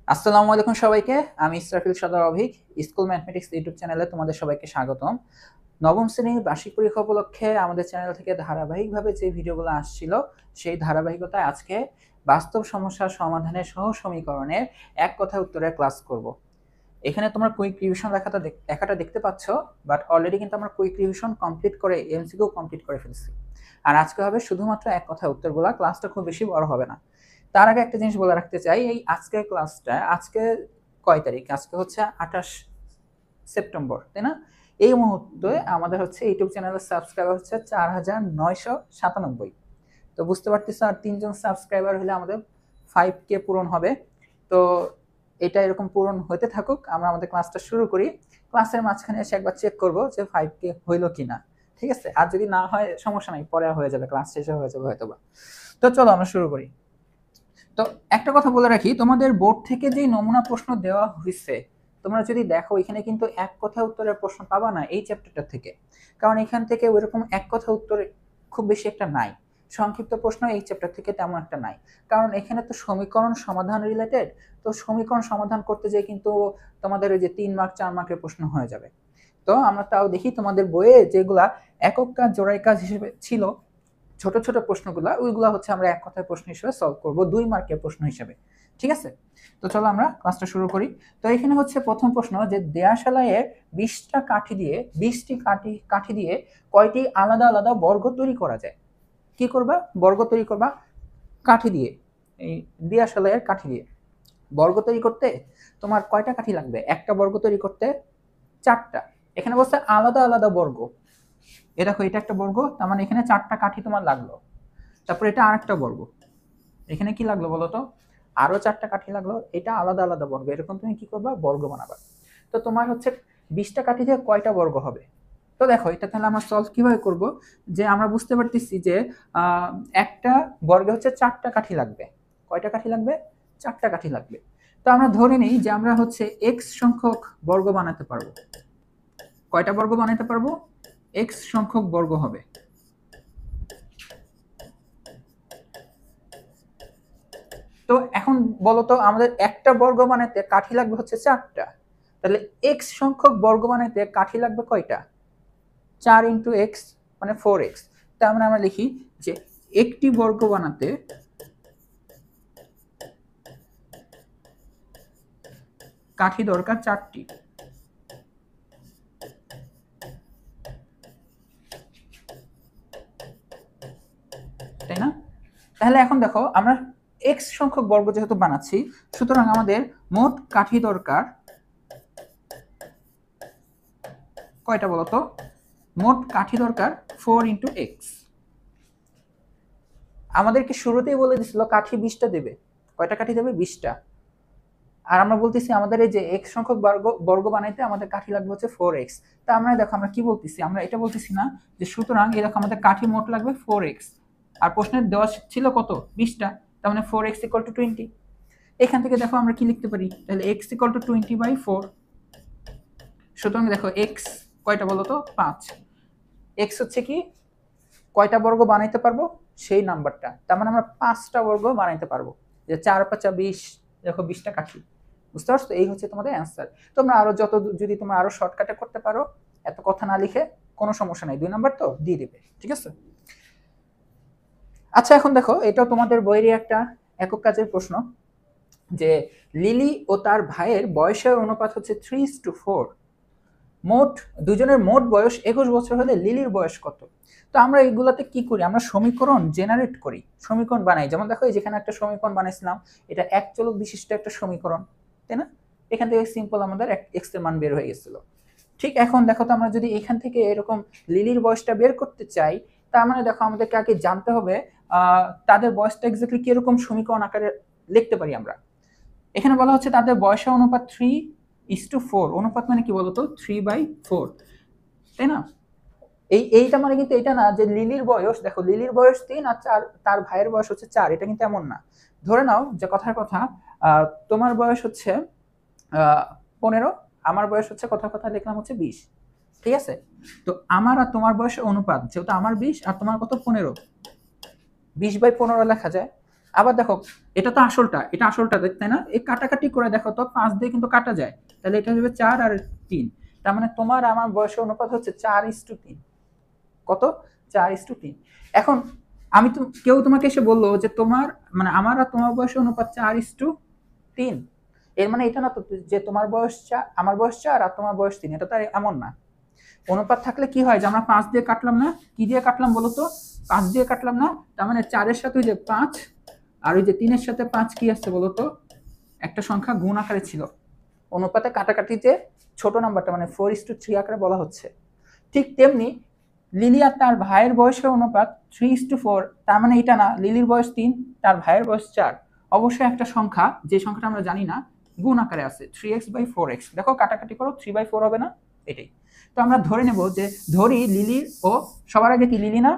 আসসালামু আলাইকুম সবাইকে। আমি ইসরাফিল সদর অভিক। স্কুল ম্যাথমেটিক্স ইউটিউব চ্যানেলে তোমাদের সবাইকে স্বাগতম। নবম শ্রেণীর বার্ষিক পরীক্ষা উপলক্ষে আমাদের চ্যানেল থেকে ধারাবাহিকভাবে যে ভিডিওগুলো আসছিল, সেই ধারাবাহিকতায় আজকে বাস্তব সমস্যার সমাধানের সহ সমীকরণের এক কথায় উত্তরের ক্লাস করব। এখানে তোমরা কুইক রিভিশন লেখাটা দেখতে পাচ্ছ, বাট অলরেডি কিন্তু আমরা কুইক রিভিশন কমপ্লিট করে এমসিকিউ কমপ্লিট করে ফেলছি। আর আজকে হবে শুধুমাত্র এক কথায় উত্তরগুলা। ক্লাসটা খুব বেশি বড় হবে না। তার আগে একটা জিনিস বলে রাখতে চাই, এই আজকের ক্লাসটা আজকে কয় তারিখ? আজকে হচ্ছে 28 সেপ্টেম্বর, তাই না? এই মুহূর্তে আমাদের হচ্ছে ইউটিউব চ্যানেলের সাবস্ক্রাইবার হচ্ছে 4997। তো বুঝতে পারতেছ, আর 3জন সাবস্ক্রাইবার হলে আমাদের 5K পূরণ হবে। তো এটা এরকম পূরণ হতে থাকুক, আমরা আমাদের ক্লাসটা শুরু করি। ক্লাসের মাঝখানে এসে একবার চেক করব যে 5K হইলো কিনা, ঠিক আছে? আর যদি না হয় সমস্যা নাই, পরে হয়ে যাবে, ক্লাস শেষে হয়ে যাবে হয়তোবা। তো চলো আমরা শুরু করি। তো একটা কথা বলে রাখি, তোমাদের বোর্ড থেকে যে নমুনা প্রশ্ন দেওয়া হয়েছে, তোমরা যদি দেখো এখানে কিন্তু এক কথা উত্তরের প্রশ্ন পাবা না এই চ্যাপ্টারটা থেকে। কারণ এখান থেকে ওইরকম এক কথা উত্তর খুব বেশি একটা নাই। সংক্ষিপ্ত প্রশ্ন এই চ্যাপ্টার থেকে তেমন একটা নাই, কারণ এখানে তো সমীকরণ সমাধান রিলেটেড। তো সমীকরণ সমাধান করতে যেয়ে কিন্তু তোমাদের ওই যে 3 মার্ক 4 মার্কের প্রশ্ন হয়ে যাবে। তো আমরা তাও দেখি তোমাদের বইয়ে যেগুলা একক কাজ জোড়াই কাজ হিসেবে ছিল, ছোট ছোট প্রশ্নগুলো, ওইগুলো হচ্ছে আমরা এক কথায় প্রশ্ন হিসেবে সলভ করব, 2 মার্কের প্রশ্ন হিসেবে। ঠিক আছে? তো চলো আমরা ক্লাসটা শুরু করি। তো এখানে হচ্ছে প্রথম প্রশ্ন, যে দেয়াশালাইয়ের 20টা কাঠি দিয়ে 20টি কাঠি দিয়ে কয়টি আলাদা আলাদা বর্গ তৈরি করা যায়? কি করবা? বর্গ তৈরি করবা কাঠি দিয়ে। এই দেয়াশালাইয়ের কাঠি দিয়ে বর্গ তৈরি করতে তোমার কয়টা কাঠি লাগবে? একটা বর্গ তৈরি করতে 4টা। এখানে বলছে আলাদা আলাদা বর্গ। এ দেখো, এটা একটা বর্গ, তার মানে এখানে 4টা কাঠি তোমার লাগলো। তারপর এটা আরেকটা বর্গ, এখানে কি লাগলো বলো তো? আরো 4টা কাঠি লাগলো। এটা আলাদা আলাদা বর্গ, এরকম তুমি কি করবা? বর্গ বানাবা। তো তোমার হচ্ছে 20টা কাঠি দিয়ে কয়টা বর্গ হবে? তো দেখো, এটা তাহলে আমরা সলভ কিভাবে করব? যে আমরা বুঝতে পারতেছি যে একটা বর্গে হচ্ছে 4টা কাঠি লাগবে। কয়টা কাঠি লাগবে? 4টা কাঠি লাগবে। তো আমরা ধরে নিই যে আমরা হচ্ছে x সংখ্যক বর্গ বানাতে পারবো। কয়টা বর্গ বানাতে পারবো? x সংখ্যক বর্গ হবে। তো এখন বলো তো, আমাদের একটা বর্গ বানাইতে কাঠি লাগবে হচ্ছে 4টা। তাহলে x সংখ্যক বর্গ বানাইতে কাঠি লাগবে কয়টা? 4 ইন্টু এক্স মানে 4x। তার মানে আমরা লিখি যে একটি বর্গ বানাতে কাঠি দরকার 4টি। তাই না? তাহলে এখন দেখো, আমরা x সংখ্যক বর্গ যেহেতু বানাচ্ছি, সুতরাং আমাদের মোট কাঠি দরকার কয়টা বলতো? মোট কাঠি দরকার 4 ইন্টু এক্স। আমাদেরকে শুরুতেই বলে দিছিল কাঠি 20টা দেবে। কয়টা কাঠি দেবে? 20টা। আর আমরা বলতেছি আমাদের এই যে এক্স সংখ্যক বর্গ বানাইতে আমাদের কাঠি লাগবে হচ্ছে 4x। তা আমরা দেখো আমরা কি বলতেছি, আমরা এটা বলতেছি না যে সুতরাং এই দেখো আমাদের কাঠি মোট লাগবে 4x, আর প্রশ্নের দেওয়া ছিল কত? 20টা। তার মানে 4x = 20। এখান থেকে দেখো আমরা কি লিখতে পারি? তাহলে x = 20/4। সুতরাং দেখো x কয়টা বলো তো? 5। x হচ্ছে কি, কয়টা বর্গ বানাইতে পারবো সেই নাম্বারটা। তার মানে আমরা 5টা বর্গ বানাইতে পারবো। যে 4 5 20, দেখো 20টা কাঠি। বুঝতে পারছো? এই হচ্ছে তোমাদের অ্যান্সার। তোমরা আরো যদি তোমরা আরো শর্টকাটে করতে পারো, এত কথা না লিখে, কোনো সমস্যা নাই, 2 নাম্বার তো দিয়ে দিবে। ঠিক আছে? আচ্ছা, এখন দেখো, এটাও তোমাদের বইয়েরই একটা একক কাজের প্রশ্ন, যে লিলি ও তার ভাইয়ের বয়সের অনুপাত হচ্ছে 3:4। মোট দুজনের মোট বয়স 21 বছর হলে লিলির বয়স কত? তো আমরা এইগুলাতে কি করি? আমরা সমীকরণ জেনারেট করি, সমীকরণ বানাই। যেমন দেখো, এই যেখানে একটা সমীকরণ বানাইছিলাম, এটা এক চলক বিশিষ্ট একটা সমীকরণ, তাই না? এখান থেকে সিম্পল আমাদের এক্স এর মান বের হয়ে গেছিল। ঠিক এখন দেখো তো, আমরা যদি এখান থেকে এরকম লিলির বয়সটা বের করতে চাই, তার মানে দেখো আমাদেরকে আগে জানতে হবে তাদের বয়সটা এক্স্যাক্টলি কিরকম সমীকরণ আকারে লিখতে পারি আমরা। এখানে বলা হচ্ছে তাদের বয়সের অনুপাত 3:4। অনুপাত মানে কি বলতো? 3/4, তাই না? এইটা মানে কিন্তু এটা না যে লিলির বয়স, দেখো লিলির বয়স 3 আর তার ভাইয়ের বয়স হচ্ছে 4, এটা কিন্তু এমন না। ধরে নাও যে কথার কথা তোমার বয়স হচ্ছে 15, আমার বয়স হচ্ছে কথার কথা লিখলাম হচ্ছে 20। ঠিক আছে? তো আমার আর তোমার বয়সের অনুপাত, যেহেতু আমার 20 আর তোমার কত? 15, 20/15 লেখা যায়। আবার দেখো এটা তো আসলটা, এটা আসলটা দেখতে না, এই কাটাকাটি করে দেখো তো 5 দিয়ে কিন্তু কাটা যায়, তাহলে এটা হবে 4 আর 3। তার মানে তোমার আমার বয়সের অনুপাত হচ্ছে 4:3। কত? 4:3। এখন আমি তো, কেউ তোমাকে এসে বললো যে তোমার মানে আমার আর তোমার বয়সের অনুপাত 4:3, এর মানে এটা না তো যে তোমার বয়স 4 আমার বয়স 4 আর তোমার বয়স 3, এটা তো আর এমন না। অনুপাত থাকলে কি হয় যে আমরা 5 দিয়ে কাটলাম না, কি দিয়ে কাটলাম বলো তো? 5 দিয়ে কাটলাম না, তার মানে 4-এর সাথে ওই যে 5 আর ওই যে 3-এর সাথে 5 কি আসছে বলো তো? একটা সংখ্যা গুণ আকারে ছিল। অনুপাতে কাটাকাটিতে ছোট নাম্বারটা মানে 4:3 আকারে বলা হচ্ছে। ঠিক তেমনি লিলি আর তার ভাইয়ের বয়সের অনুপাত 3:4, তার মানে এটা না লিলির বয়স 3, তার ভাইয়ের বয়স 4, অবশ্যই একটা সংখ্যা যে সংখ্যাটা আমরা জানি না গুণ আকারে আছে 3x/4x। দেখো কাটাকাটি করো 3/4 হবে না? এটাই তো আমরা ধরে নেব যে ধরি লিলির ও সবার আগে কি লিলি না,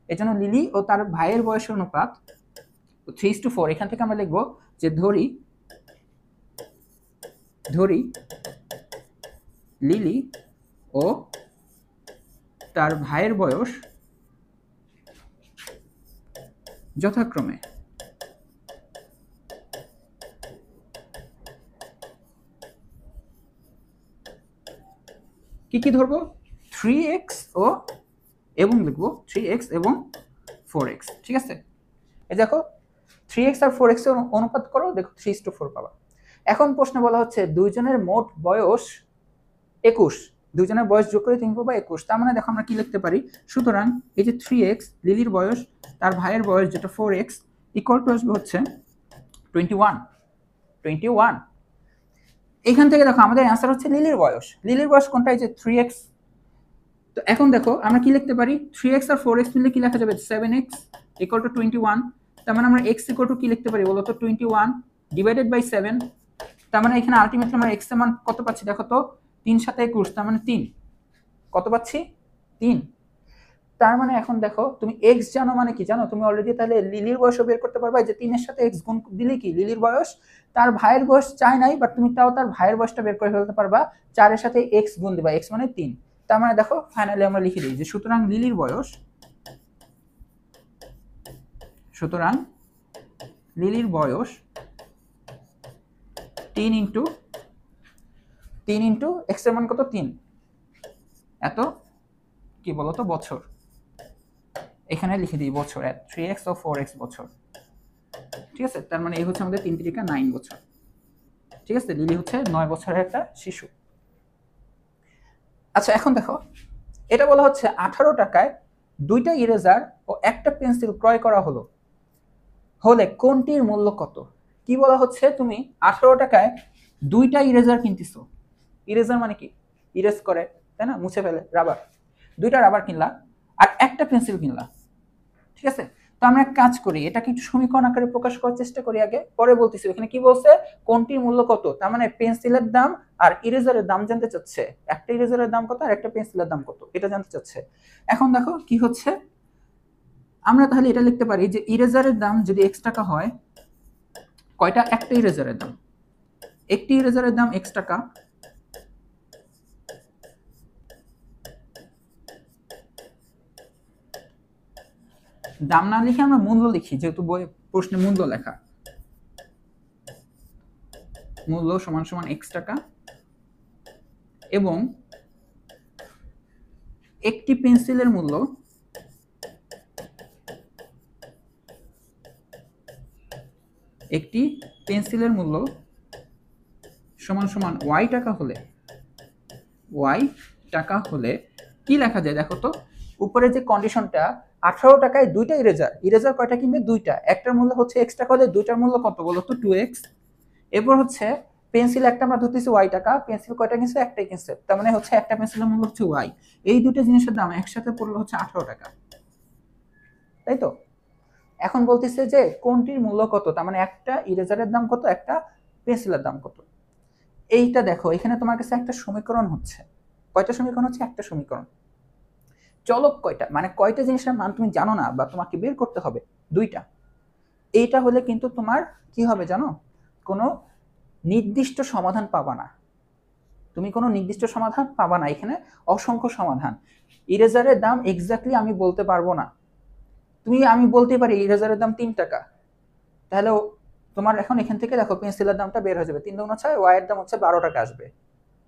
এজন্য লিলি ও তার ভাইয়ের বয়সের অনুপাত 3:4। এখান থেকে আমরা লিখবো যে ধরি লিলি ও তার ভাইয়ের বয়স যথাক্রমে কি কি ধরবো? 3x ও এবং লিখবো 3x এবং 4x। ঠিক আছে, এই দেখো 3x আর 4x এর অনুপাত করো, দেখো 3:4 পাবা। এখন প্রশ্নে বলা হচ্ছে দুইজনের মোট বয়স 21, দুইজনের বয়স যোগ করে 3 পাবা 21। তার মানে দেখো আমরা কি লিখতে পারি, সুতরাং এই যে 3x লিলির বয়স তার ভাইয়ের বয়স যেটা 4x ইকুয়াল টু আসবে হচ্ছে 21। এখান থেকে দেখো আমাদের অ্যান্সার হচ্ছে লিলির বয়স। লিলির বয়স কোনটা? এই যে 3x। তো এখন দেখো আমরা কি লিখতে পারি, 3x আর 4x মিলে কি লেখা যাবে? 7x equal to 21। তার মানে আমরা x ইকুয়াল টু কি লিখতে পারি বলো তো? 21 ডিভাইডেড বাই 7। তার মানে এখানে আলটিমেটলি আমরা x এর মান কত পাচ্ছি দেখো তো? 3 7 21, তার মানে 3। কত পাচ্ছি? 3। তার মানে এখন দেখো তুমি x জানো মানে কি জানো তুমি অলরেডি, তাহলে লিলির বয়সও বের করতে পারবা। যে 3 এর সাথে x গুণ দিলে কি লিলির বয়স, তার ভাইয়ের বয়স চাই নাই বাট তুমি তাও তার ভাইয়ের বয়সটা বের করে ফেলতে পারবা। 4 এর সাথে x গুণ দিবা, x মানে 3। তার মানে দেখো ফাইনালি আমরা লিখে দিই যে সুতরাং লিলির বয়স 3 ইন্টু x এর মান কত? 3, এত কি বলতো বছর। এখানে লিখে দিই বছর, 3x ও 4x বছর। ঠিক আছে, তার মানে এই হচ্ছে আমাদের 3 3 9 বছর। ঠিক আছে, লিলি হচ্ছে 9 বছরের একটা শিশু। আচ্ছা এখন দেখো এটা বলা হচ্ছে 18 টাকায় 2টা ইরেজার ও একটা পেন্সিল ক্রয় করা হলে কোনটির মূল্য কত? কি বলা হচ্ছে, তুমি 18 টাকায় 2টা ইরেজার কিনতেছো। ইরেজার মানে কি? ইরেজ করে, তাই না, মুছে ফেলে, রাবার। 2টা রাবার কিনলা আর একটা পেন্সিল কিনলা। ঠিক আছে, তো আমরা এক কাজ করি, এটাকে একটু সমীকরণ আকারে প্রকাশ করার চেষ্টা করি আগে, পরে বলতেছি। এখানে কি বলছে? কোনটির মূল্য কত, তার মানে পেন্সিলের দাম আর ইরেজারের দাম জানতে চাচ্ছে। একটা ইরেজারের দাম কত আর একটা পেন্সিলের দাম কত, এটা জানতে চাচ্ছে। এখন দেখো কি হচ্ছে, আমরা তাহলে এটা লিখতে পারি যে ইরেজারের দাম যদি x টাকা হয়, কয়টা? একটা ইরেজারের দাম, একটি ইরেজারের দাম x টাকা, দাম না লিখে আমরা মূল্য লিখি, যেহেতু বই প্রশ্নে মূল্য লেখা। মূল্য সমান সমান x টাকা এবং একটি পেন্সিলের মূল্য সমান সমান y টাকা হলে কি লেখা যায় দেখো তো? উপরে যে কন্ডিশনটা, 18 টাকায় 2টা ইরেজার কয়টা কিনবে? 2টা। একটার মূল্য হচ্ছে x টাকা হলে 2টার মূল্য কত বলো তো? 2x। এরপর হচ্ছে পেন্সিল একটা আমরা ধরতেছি y টাকা, পেন্সিল কয়টা কিনছে? একটাই কিনছে, তার মানে হচ্ছে একটা পেন্সিলের মূল্য হচ্ছে y। এই দুটো জিনিসের দাম একসাথে পড়লো হচ্ছে 18 টাকা, তাই তো? এখন বলতেছে যে কোনটির মূল্য কত, তার মানে একটা ইরেজারের দাম কত, একটা পেন্সিলের দাম কত। এইটা দেখো এখানে তোমার কাছে একটা সমীকরণ হচ্ছে। কয়টা সমীকরণ হচ্ছে? একটা সমীকরণ। চলক কয়টা, মানে কয়টা জিনিসের মান তুমি জানো না বা তোমাকে বের করতে হবে? 2টা। এইটা হলে কিন্তু তোমার কি হবে জানো? কোনো নির্দিষ্ট সমাধান পাবা না। তুমি কোনো নির্দিষ্ট সমাধান পাবা না, এখানে অসংখ্য সমাধান। ইরেজারের দাম এক্স্যাক্টলি আমি বলতে পারবো না। আমি বলতে পারি ইরেজারের দাম 3 টাকা, তাহলে তোমার এখন এখান থেকে দেখো পেন্সিলের দামটা বের হয়ে যাবে 3 দুগুণ 6, ওয়াই এর দাম হচ্ছে 12 টাকা আসবে।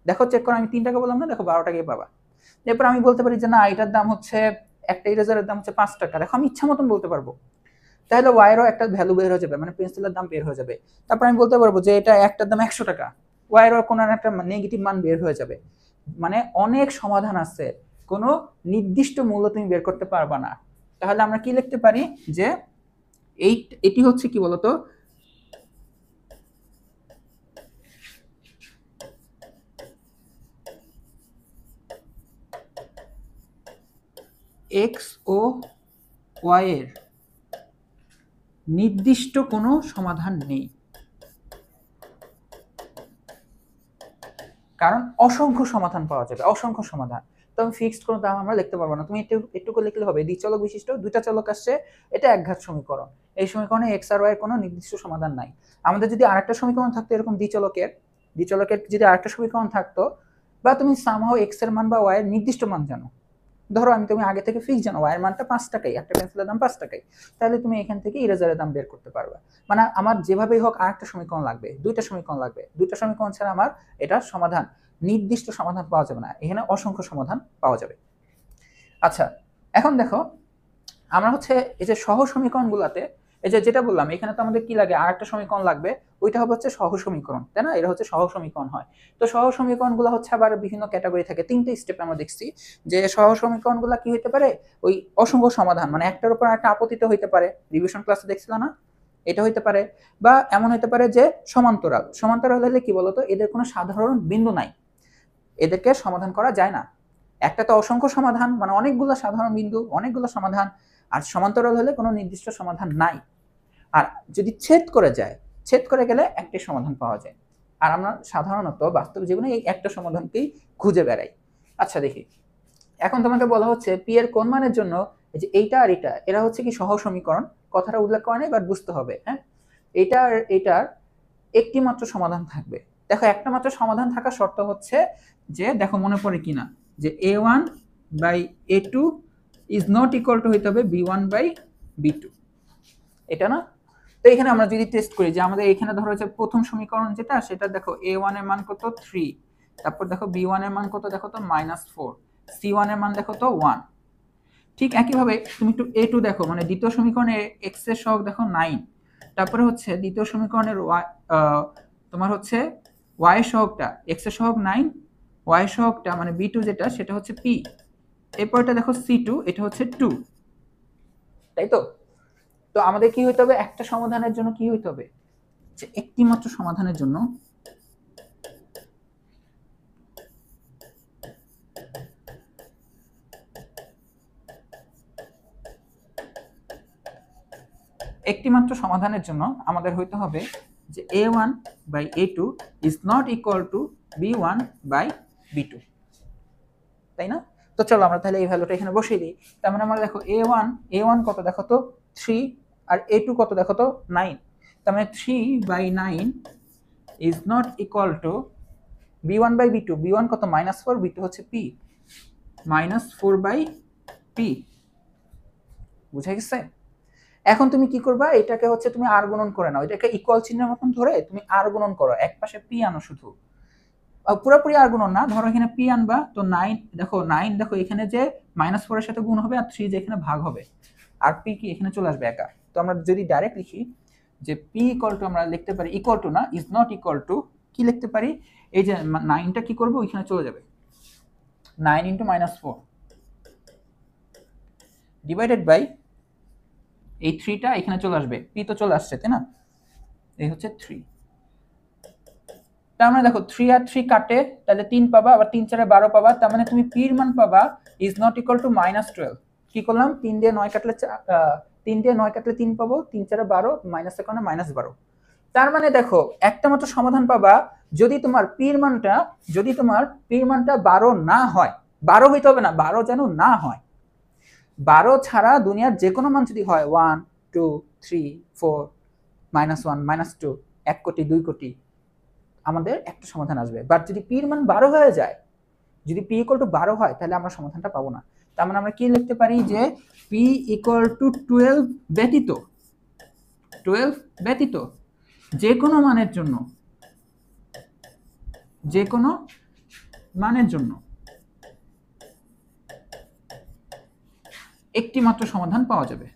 দেখো চেক করো, আমি 3 টাকা বললাম না, দেখো 12 টাকাই পাবা। এরপর আমি বলতে পারি যে না এটার দাম হচ্ছে, একটা ইরেজারের দাম হচ্ছে 5 টাকা, দেখো আমি ইচ্ছা মতন বলতে পারবো। তাহলে ওয়াইয়েরও একটা ভ্যালু বের হয়ে যাবে, মানে পেন্সিলের দাম বের হয়ে যাবে। তারপর আমি বলতে পারবো যে এটা একটার দাম 100 টাকা, ওয়াইয়েরও কোনো একটা নেগেটিভ মান বের হয়ে যাবে। মানে অনেক সমাধান আছে, কোনো নির্দিষ্ট মূল্য তুমি বের করতে পারবা না। তাহলে আমরা কি লিখতে পারি যে এটি হচ্ছে কি বলতো, এক্স ও ওয়াই এর নির্দিষ্ট কোনো সমাধান নেই, কারণ অসংখ্য সমাধান পাওয়া যাবে, অসংখ্য সমাধান। তো আমি ফিক্সড কোনো দাম আমরা লিখতে পারবো না, তুমি একটু করে লিখলে হবে। দ্বিচলক বিশিষ্ট দুইটা চলক আসছে, এটা একঘাত সমীকরণ। এই সমীকরণে এক্স আর ওয়াই এর কোনো নির্দিষ্ট সমাধান নাই। আমাদের যদি আরেকটা সমীকরণ থাকতো এরকম দ্বিচলকের যদি আরেকটা সমীকরণ থাকতো, বা তুমি সামহাও এক্স এর মান বা ওয়াই এর নির্দিষ্ট মান জানো, ধরো তুমি আগে থেকে ফিক্স জানো ওয়াই এর মানটা 5 টাকাই, একটা পেন্সিলের দাম 5 টাকাই, তাহলে তুমি এখান থেকে ইরেজারের দাম বের করতে পারবে। মানে আমার যেভাবেই হোক আরেকটা সমীকরণ লাগবে, দুইটা সমীকরণ লাগবে, দুইটা সমীকরণ ছাড়া আমার এটা সমাধান, নির্দিষ্ট সমাধান পাওয়া যাবে না, এখানে অসংখ্য সমাধান পাওয়া যাবে। আচ্ছা, এখন দেখো আমরা হচ্ছে এই যে সহ সমীকরণগুলোতে, এই যে যেটা বললাম এখানে তো আমাদের কি লাগে, আরেকটা সমীকরণ লাগবে, ওইটা হবে হচ্ছে সহ সমীকরণ, তাই না? এটা হচ্ছে সহ সমীকরণ হয়। তো সহ সমীকরণগুলো হচ্ছে আবার বিভিন্ন ক্যাটাগরি থাকে, 3টে স্টেপে আমরা দেখছি যে সহ সমীকরণগুলো কি হতে পারে, ওই অসংখ্য সমাধান, মানে একটার উপর একটা আপতিত হইতে পারে, রিভিশন ক্লাসে দেখছিল না, এটা হইতে পারে। বা এমন হইতে পারে যে সমান্তরাল, সমান্তরাল হলে কি বলতো, এদের কোনো সাধারণ বিন্দু নাই, এদেরকে সমাধান করা যায় না। একটা তো অসংখ্য সমাধান, মানে অনেকগুলো সাধারণ বিন্দু, অনেকগুলো সমাধান। আর সমান্তরাল হলে কোনো নির্দিষ্ট সমাধান নাই। আর যদি ছেদ করে যায়, ছেদ করে গেলে একটি সমাধান পাওয়া যায়। আর আমরা সাধারণত বাস্তব জীবনে এই একটা সমাধানকেই খুঁজে বেড়াই। আচ্ছা দেখি, এখন তোমাকে বলা হচ্ছে পি এর কোন মানের জন্য এই যে এইটা আর এটা, এরা হচ্ছে কি সহ সমীকরণ, কথাটা উল্লেখ করে নাই, বাট বুঝতে হবে। হ্যাঁ, এটা আর এটার একটি মাত্র সমাধান থাকবে। দেখো একটা মাত্র সমাধান থাকা শর্ত হচ্ছে যে, দেখো মনে পড়ে কিনা, যে a1 by a2 is not equal to হইতে হবে b1 বাই b2, এটা না? তো এখানে আমরা যদি টেস্ট করি যে আমাদের এখানে ধরো যে প্রথম সমীকরণ যেটা, সেটা দেখো a1 এর মান কত 3, তারপর দেখো b1 এর মান কত দেখো তো -4, c1 এর মান দেখো তো 1। ঠিক একইভাবে তুমি একটু a2 দেখো, মানে দ্বিতীয় সমীকরণে x এর সহগ দেখো 9, তারপরে হচ্ছে দ্বিতীয় সমীকরণের তোমার হচ্ছে y এর সহগটা, x এর সহগ 9, y এর সহগটা মানে b2 যেটা, সেটা হচ্ছে p, এরপরটা দেখো c2, এটা হচ্ছে 2, তাই তো? তো আমাদের কি হইতে হবে, একটা সমাধানের জন্য কি হইতে হবে, যে একটি মাত্র সমাধানের জন্য আমাদের হইতে হবে যে a1 by a2 is not equal to b1 by b2, তাই না? তো চলো আমরা তাহলে এই ভ্যালুটা এখানে বসিয়ে দিই। তার মানে আমরা দেখো a1 কত দেখো তো 3, আর a2 কত দেখো তো 9, তার মানে 3 by 9 is not equal to b1 by b2, b1 কত -4, b2 হচ্ছে p, -4 বাই p, বুঝা গেছে? এখন তুমি কি করবা, এটাকে হচ্ছে তুমি আর গুণন করে নাও, এটাকে ইকুয়াল চিহ্নের মতন ধরে তুমি আর গুণন করো, এক পাশে p আনো, শুধু পুরোপুরি আর গুণন না, ধরো এখানে p আনবা, তো 9 দেখো, 9 দেখো এখানে যে -4 এর সাথে গুণ হবে, আর 3 যে এখানে ভাগ হবে, আর p কি এখানে চলে আসবে একা। তো আমরা যদি ডাইরেক্ট লিখি যে p ইকুয়াল টু, আমরা লিখতে পারি ইকুয়াল টু না, ইজ নট ইকুয়াল টু, কি লিখতে পারি, এই যে 9টা কি করব, ওইখানে চলে যাবে, 9 ইনটু -4 ডিভাইডেড বাই এই 3টা এখানে চলে আসবে, p তো চলে আসছে, তাই না? এই হচ্ছে 3। তার মানে দেখো 3 আর 3 কাটে, তাহলে 3 পাবা, আবার 3 4 12 পাবা, তার মানে তুমি p এর মান পাবা ইজ নট ইকুয়াল টু -12। কি করলাম, 3 দিয়ে 9 কাটলে 3 পাবো, 3 4 12, মাইনাসের কারণে -12। তার মানে দেখো একটা মাত্র সমাধান পাবা যদি তোমার p এর মানটা 12 না হয়, 12 হইতে হবে না, 12 যেন না হয়, 12 ছাড়া দুনিয়ার যে কোনো মান যদি হয়, 1 2 3 4 -1 -2 1 কোটি 2 কোটি, আমাদের একটা সমাধান আসবে। বাট যদি p এর মান 12 হয়ে যায়, যদি p ইকুয়াল টু 12 হয়, তাহলে আমরা সমাধানটা পাবো না। তার মানে আমরা কি লিখতে পারি যে p ইকুয়াল টু 12 ব্যতীত 12 ব্যতীত যে কোনো মানের জন্য একটি মাত্র সমাধান পাওয়া যাবে।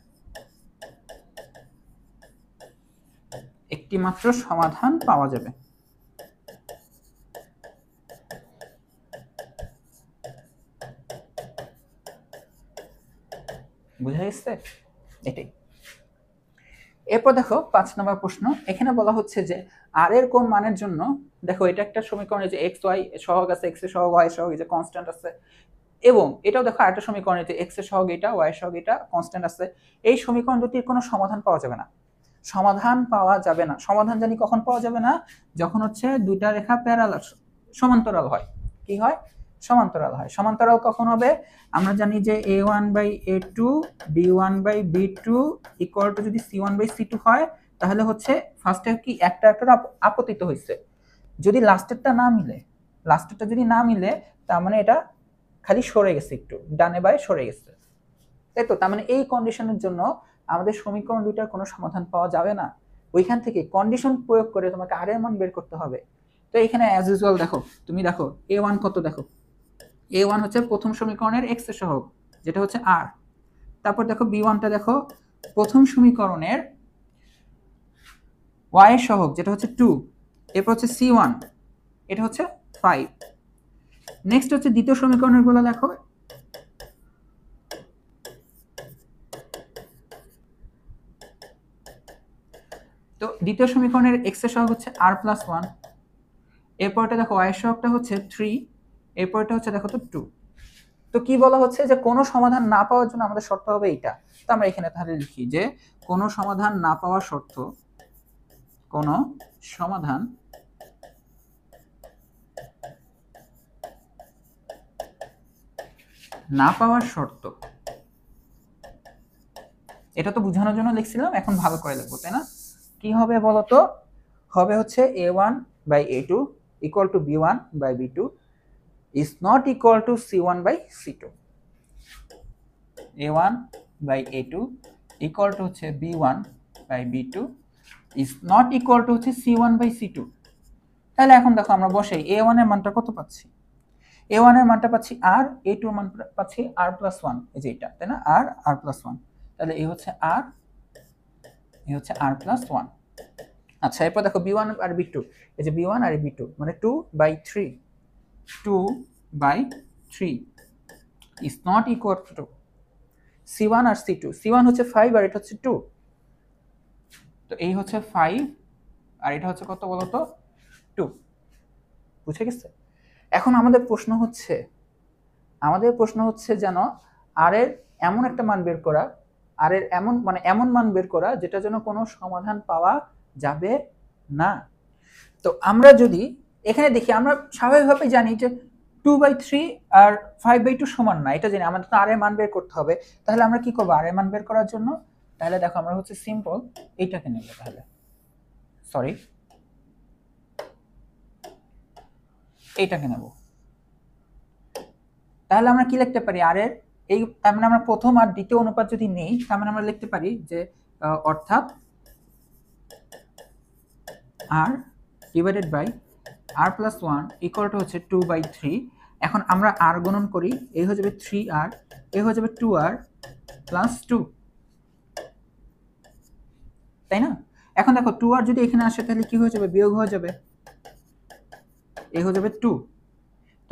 একটি মাত্র সমাধান পাওয়া যাবে। বুঝা গেছে? এটাই। এরপর দেখো 5 নম্বর প্রশ্ন। এখানে বলা হচ্ছে যে আর এর কোন মানের জন্য, দেখো এটা একটা সমীকরণে যে এক্স ওয়াই সহগ আছে, এক্স এর সহগ ওয়াই সহগ এই যে কনস্ট্যান্ট আছে, এবং এটাও দেখো আরেকটা সমীকরণে যে এক্স এর সহগ এটা ওয়াই সহগ এটা কনস্ট্যান্ট আছে। এই সমীকরণ দুটির কোনো সমাধান পাওয়া যাবে না। সমাধান জানি কখন পাওয়া যাবে না? যখন হচ্ছে দুইটা রেখা প্যারালাল সমান্তরাল হয়। কি হয়? সমান্তরাল হয়। সমান্তরাল কখন হবে? আমরা জানি যে a1/a2 b1/b2 ইকুয়াল টু যদি c1/c2 হয়, তাহলে হচ্ছে ফার্স্টে কি একটা আপতিত হয়েছে। যদি লাস্টেরটা যদি না মিলে তার মানে এটা খালি সরে গেছে, একটু ডানে বায়ে সরে গেছে, তাই তো? তার মানে এই কন্ডিশনের জন্য আমাদের সমীকরণ দুইটার কোনো সমাধান পাওয়া যাবে না। ওইখান থেকে কন্ডিশন প্রয়োগ করে তোমাকে আর এর মান বের করতে হবে। তো এখানে অ্যাজ ইউজুয়াল দেখো, তুমি দেখো a1 কত, দেখো a1 হচ্ছে প্রথম সমীকরণের x এর সহগ যেটা হচ্ছে r। তারপর দেখো b1টা দেখো প্রথম সমীকরণের y এর সহগ যেটা হচ্ছে 2। এরপর হচ্ছে c1, এটা হচ্ছে 5। নেক্সট হচ্ছে দ্বিতীয় সমীকরণের গুলো দেখো, তো দ্বিতীয় সমীকরণের x এর সহগ হচ্ছে r+1। এরপরটা দেখো y এর সহগটা হচ্ছে 3। এরপরটা হচ্ছে দেখো তো 2। তো কি বলা হচ্ছে যে কোনো সমাধান না পাওয়ার জন্য আমাদের শর্ত হবে এইটা। তো আমরা এখানে তাহলে লিখি যে কোনো সমাধান না পাওয়ার শর্ত, কোনো সমাধান না পাওয়ার শর্ত, এটা তো বোঝানোর জন্য লিখছিলাম, এখন ভালো করে লিখবো, তাই না? কি হবে বলতো? হবে হচ্ছে a1/a2 equal to b1/b2 is not equal to c1/c2। a1/a2 equal to হচ্ছে b1/b2 is not equal to হচ্ছে c1/c2। তাহলে এখন দেখো আমরা বসাই, a1 এর মানটা কত পাচ্ছি? a1 এর মানটা পাচ্ছি r, a2 এর মান পাচ্ছি r+1, এই যে এটা, তাই না? r+1। তাহলে এই হচ্ছে r, এই হচ্ছে r+1। আচ্ছা, এরপর দেখো b1 আর b2, এই যে b1 আর b2 মানে 2/3 is not equal to c1 R c2। c1 হচ্ছে 5 আর এটা হচ্ছে 2, তো এই হচ্ছে 5 আর এটা হচ্ছে কত বলতো? 2। বুঝে গেছে? এখন আমাদের প্রশ্ন হচ্ছে যেন আর এর এমন একটা মান বের করা, আর এর এমন মান বের করা যেটা যেন কোনো সমাধান পাওয়া যাবে না। তো আমরা যদি এখানে দেখি, আমরা স্বাভাবিকভাবে জানি যে 2/3 আর 5/2 সমান না, এটা জানি। আমাদের তো আর এর মান বের করতে হবে। তাহলে আমরা কি করব আর এর মান বের করার জন্য? তাহলে দেখো আমরা হচ্ছে সিম্পল এইটাকে নেব। তাহলে সরি, এইটাকে নেব। তাহলে আমরা কি লিখতে পারি? আর এর এই, তার মানে আমরা প্রথম আর দ্বিতীয় অনুপাত যদি নেই, তার মানে আমরা লিখতে পারি যে অর্থাৎ r divided by r+1 equal to হচ্ছে 2/3। এখন আমরা r গুণন করি, এই হয়ে যাবে 3r, এই হয়ে যাবে 2r + 2, তাই না? এখন দেখো 2r যদি এখানে আসে তাহলে কি হয়ে যাবে? বিয়োগ হয়ে যাবে, এই হয়ে যাবে 2।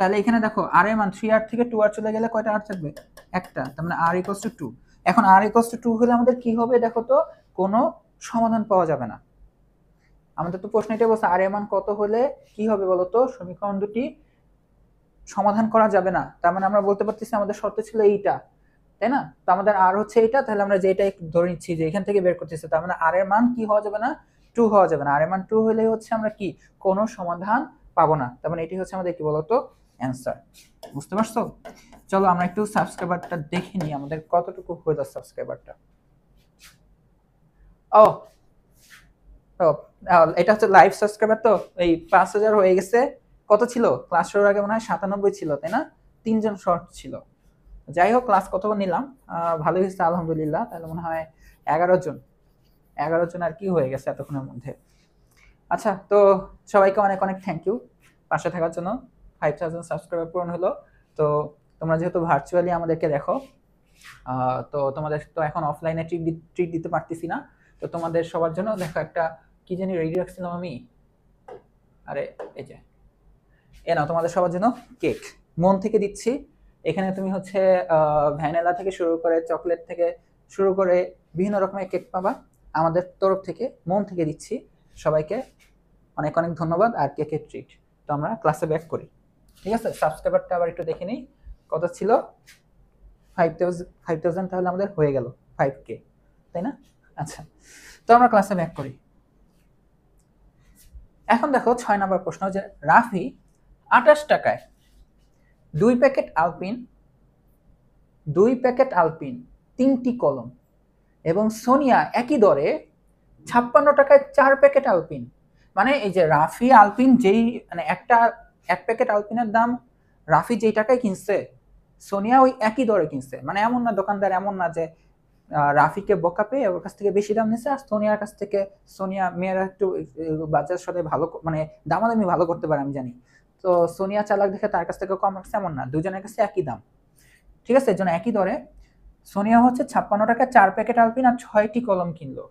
তাহলে এখানে দেখো r এর মান 3r থেকে 2r চলে গেলে কয়টা r থাকবে? একটা, তার মানে r = 2। এখন r = 2 হলে আমাদের কি হবে দেখো তো? কোনো সমাধান পাওয়া যাবে না। আমাদের তো প্রশ্ন এটা বলছে আর এর মান কত হলে কি হবে বলতো? সমীকরণ দুটি সমাধান করা যাবে না। তার মানে আমরা বলতে পারতেছি আমাদের শর্ত ছিল এইটা, তাই না? তো আমাদের আর হচ্ছে এইটা, তাহলে আমরা যেটা একটু ধরে নিচ্ছি যে এখান থেকে বের করতেছি, তার মানে আর এর মান কি হওয়া যাবে না? 2 হওয়া যাবে না। আর এর মান 2 হলে হচ্ছে আমরা কি কোনো সমাধান পাবো না। তার মানে এটি হচ্ছে আমাদের কি বলতো? অ্যানসার। বুঝতে পারছো? চলো আমরা একটু সাবস্ক্রাইবারটা দেখে নিই, আমাদের কতটুকু হয়ে যাচ্ছে সাবস্ক্রাইবারটা। ও এটা হচ্ছে লাইভ সাবস্ক্রাইবার, তো এই 5000 হয়ে গেছে। কত ছিল ক্লাস শুরুর আগে? মনে হয় 97 ছিল, তাই না? 3 জন শর্ট ছিল। যাই হোক, ক্লাস কতক্ষণ নিলাম? ভালোই হয়েছে আলহামদুলিল্লাহ। তাহলে মনে হয় 11 জন। 11 জন আর কি হয়ে গেছে এতক্ষণের মধ্যে। আচ্ছা, তো সবাইকে অনেক অনেক থ্যাংক ইউ পাশে থাকার জন্য। 5000 সাবস্ক্রাইবার পূরণ হলো। তো তোমরা যেহেতু ভার্চুয়ালি আমাদেরকে দেখো, তো তোমাদের তো এখন অফলাইনে ট্রিট দিতে পারতেছি না, তো তোমাদের সবার জন্য দেখো একটা কি জানি রেডি রাখছিলাম আমি, আরে এই যে এ নাও তোমাদের সবার জন্য কেক, মন থেকে দিচ্ছি। এখানে তুমি হচ্ছে ভ্যানিলা থেকে শুরু করে চকলেট থেকে শুরু করে বিভিন্ন রকমের কেক পাবা আমাদের তরফ থেকে, মন থেকে দিচ্ছি সবাইকে অনেক অনেক ধন্যবাদ। আর কেকের ট্রিট। তো আমরা ক্লাসে ব্যাক করি, ঠিক আছে? সাবস্ক্রাইবারটা আবার একটু দেখে নিই, কত ছিল? 5000 তাহলে আমাদের হয়ে গেল 5K, তাই না? আচ্ছা, তো আমরা ক্লাসে ব্যাক করি। এখন দেখো 6 নম্বর প্রশ্ন, যে রাফি 28 টাকায় 2 প্যাকেট আলপিন 3টি কলম এবং সোনিয়া একই দরে 56 টাকায় 4 প্যাকেট আলপিন। মানে এই যে রাফি আলপিন যেই মানে এক প্যাকেট আলপিনের দাম রাফি যেই টাকায় কিনছে, সোনিয়া ওই একই দরে কিনছে। মানে এমন না দোকানদার এমন না যে রাফিকে বোকা পেয়ে ওর কাছ থেকে বেশি দাম নিচ্ছে, আর সোনিয়ার কাছ থেকে, সোনিয়া মেয়েরা একটু বাজার সাথে ভালো মানে দামাদামি ভালো করতে পারে আমি জানি, তো সোনিয়া চালাক দেখে তার কাছ থেকে কম রাখছে এমন না, দুজনের কাছে একই দাম, ঠিক আছে? এর জন্য একই দরে সোনিয়া হচ্ছে 56 টাকায় 4 প্যাকেট আলপিন আর 6টি কলম কিনলো।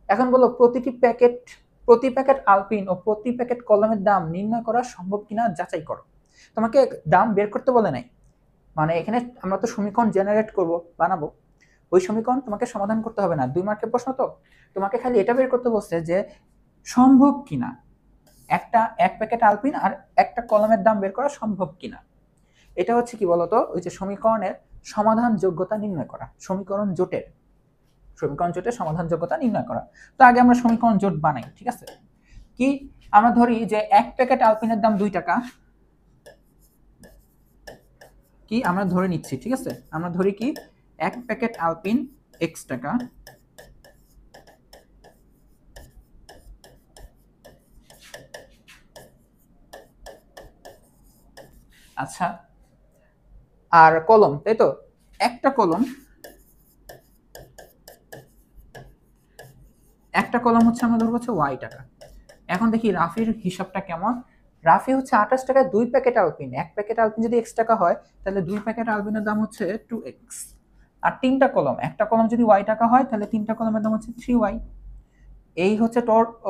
এখন বলো প্রতি প্যাকেট আলপিন ও প্রতি প্যাকেট কলমের দাম নির্ণয় করা সম্ভব কিনা যাচাই করো। তোমাকে দাম বের করতে বলে নাই, মানে এখানে আমরা তো সমীকরণ জেনারেট করব, বানাবো, ওই সমীকরণ তোমাকে সমাধান করতে হবে না, 2 মার্কের প্রশ্ন তো। তোমাকে খালি এটা বের করতে বলছে যে সম্ভব কিনা এক প্যাকেট আলপিন আর একটা কলমের দাম বের করা সম্ভব কিনা। এটা হচ্ছে কি বলতো, ওই যে সমীকরণের সমাধান যোগ্যতা নির্ণয় করা, সমীকরণ জোটের সমাধান যোগ্যতা নির্ণয় করা। তো আগে আমরা সমীকরণ জোট বানাই, ঠিক আছে? কি, আমরা ধরি যে এক প্যাকেট আলপিনের দাম 2 টাকা, কি আমরা ধরে নিচ্ছি, ঠিক আছে? আমরা ধরি কি এক প্যাকেট আলপিন x টাকা, আচ্ছা, আর কলম, তাই তো, একটা কলম হচ্ছে আমরা ধরবো হচ্ছে y টাকা। এখন দেখি রাফির হিসাবটা কেমন। রাফি হচ্ছে 28 টাকায় 2 প্যাকেট আলপিন, এক প্যাকেট আলপিন যদি x টাকা হয় তাহলে 2 প্যাকেট আলপিনের দাম হচ্ছে 2x, আর 3টা কলম, একটা কলম যদি y টাকা হয় তাহলে 3টা কলমের দাম হচ্ছে 3y। এই হচ্ছে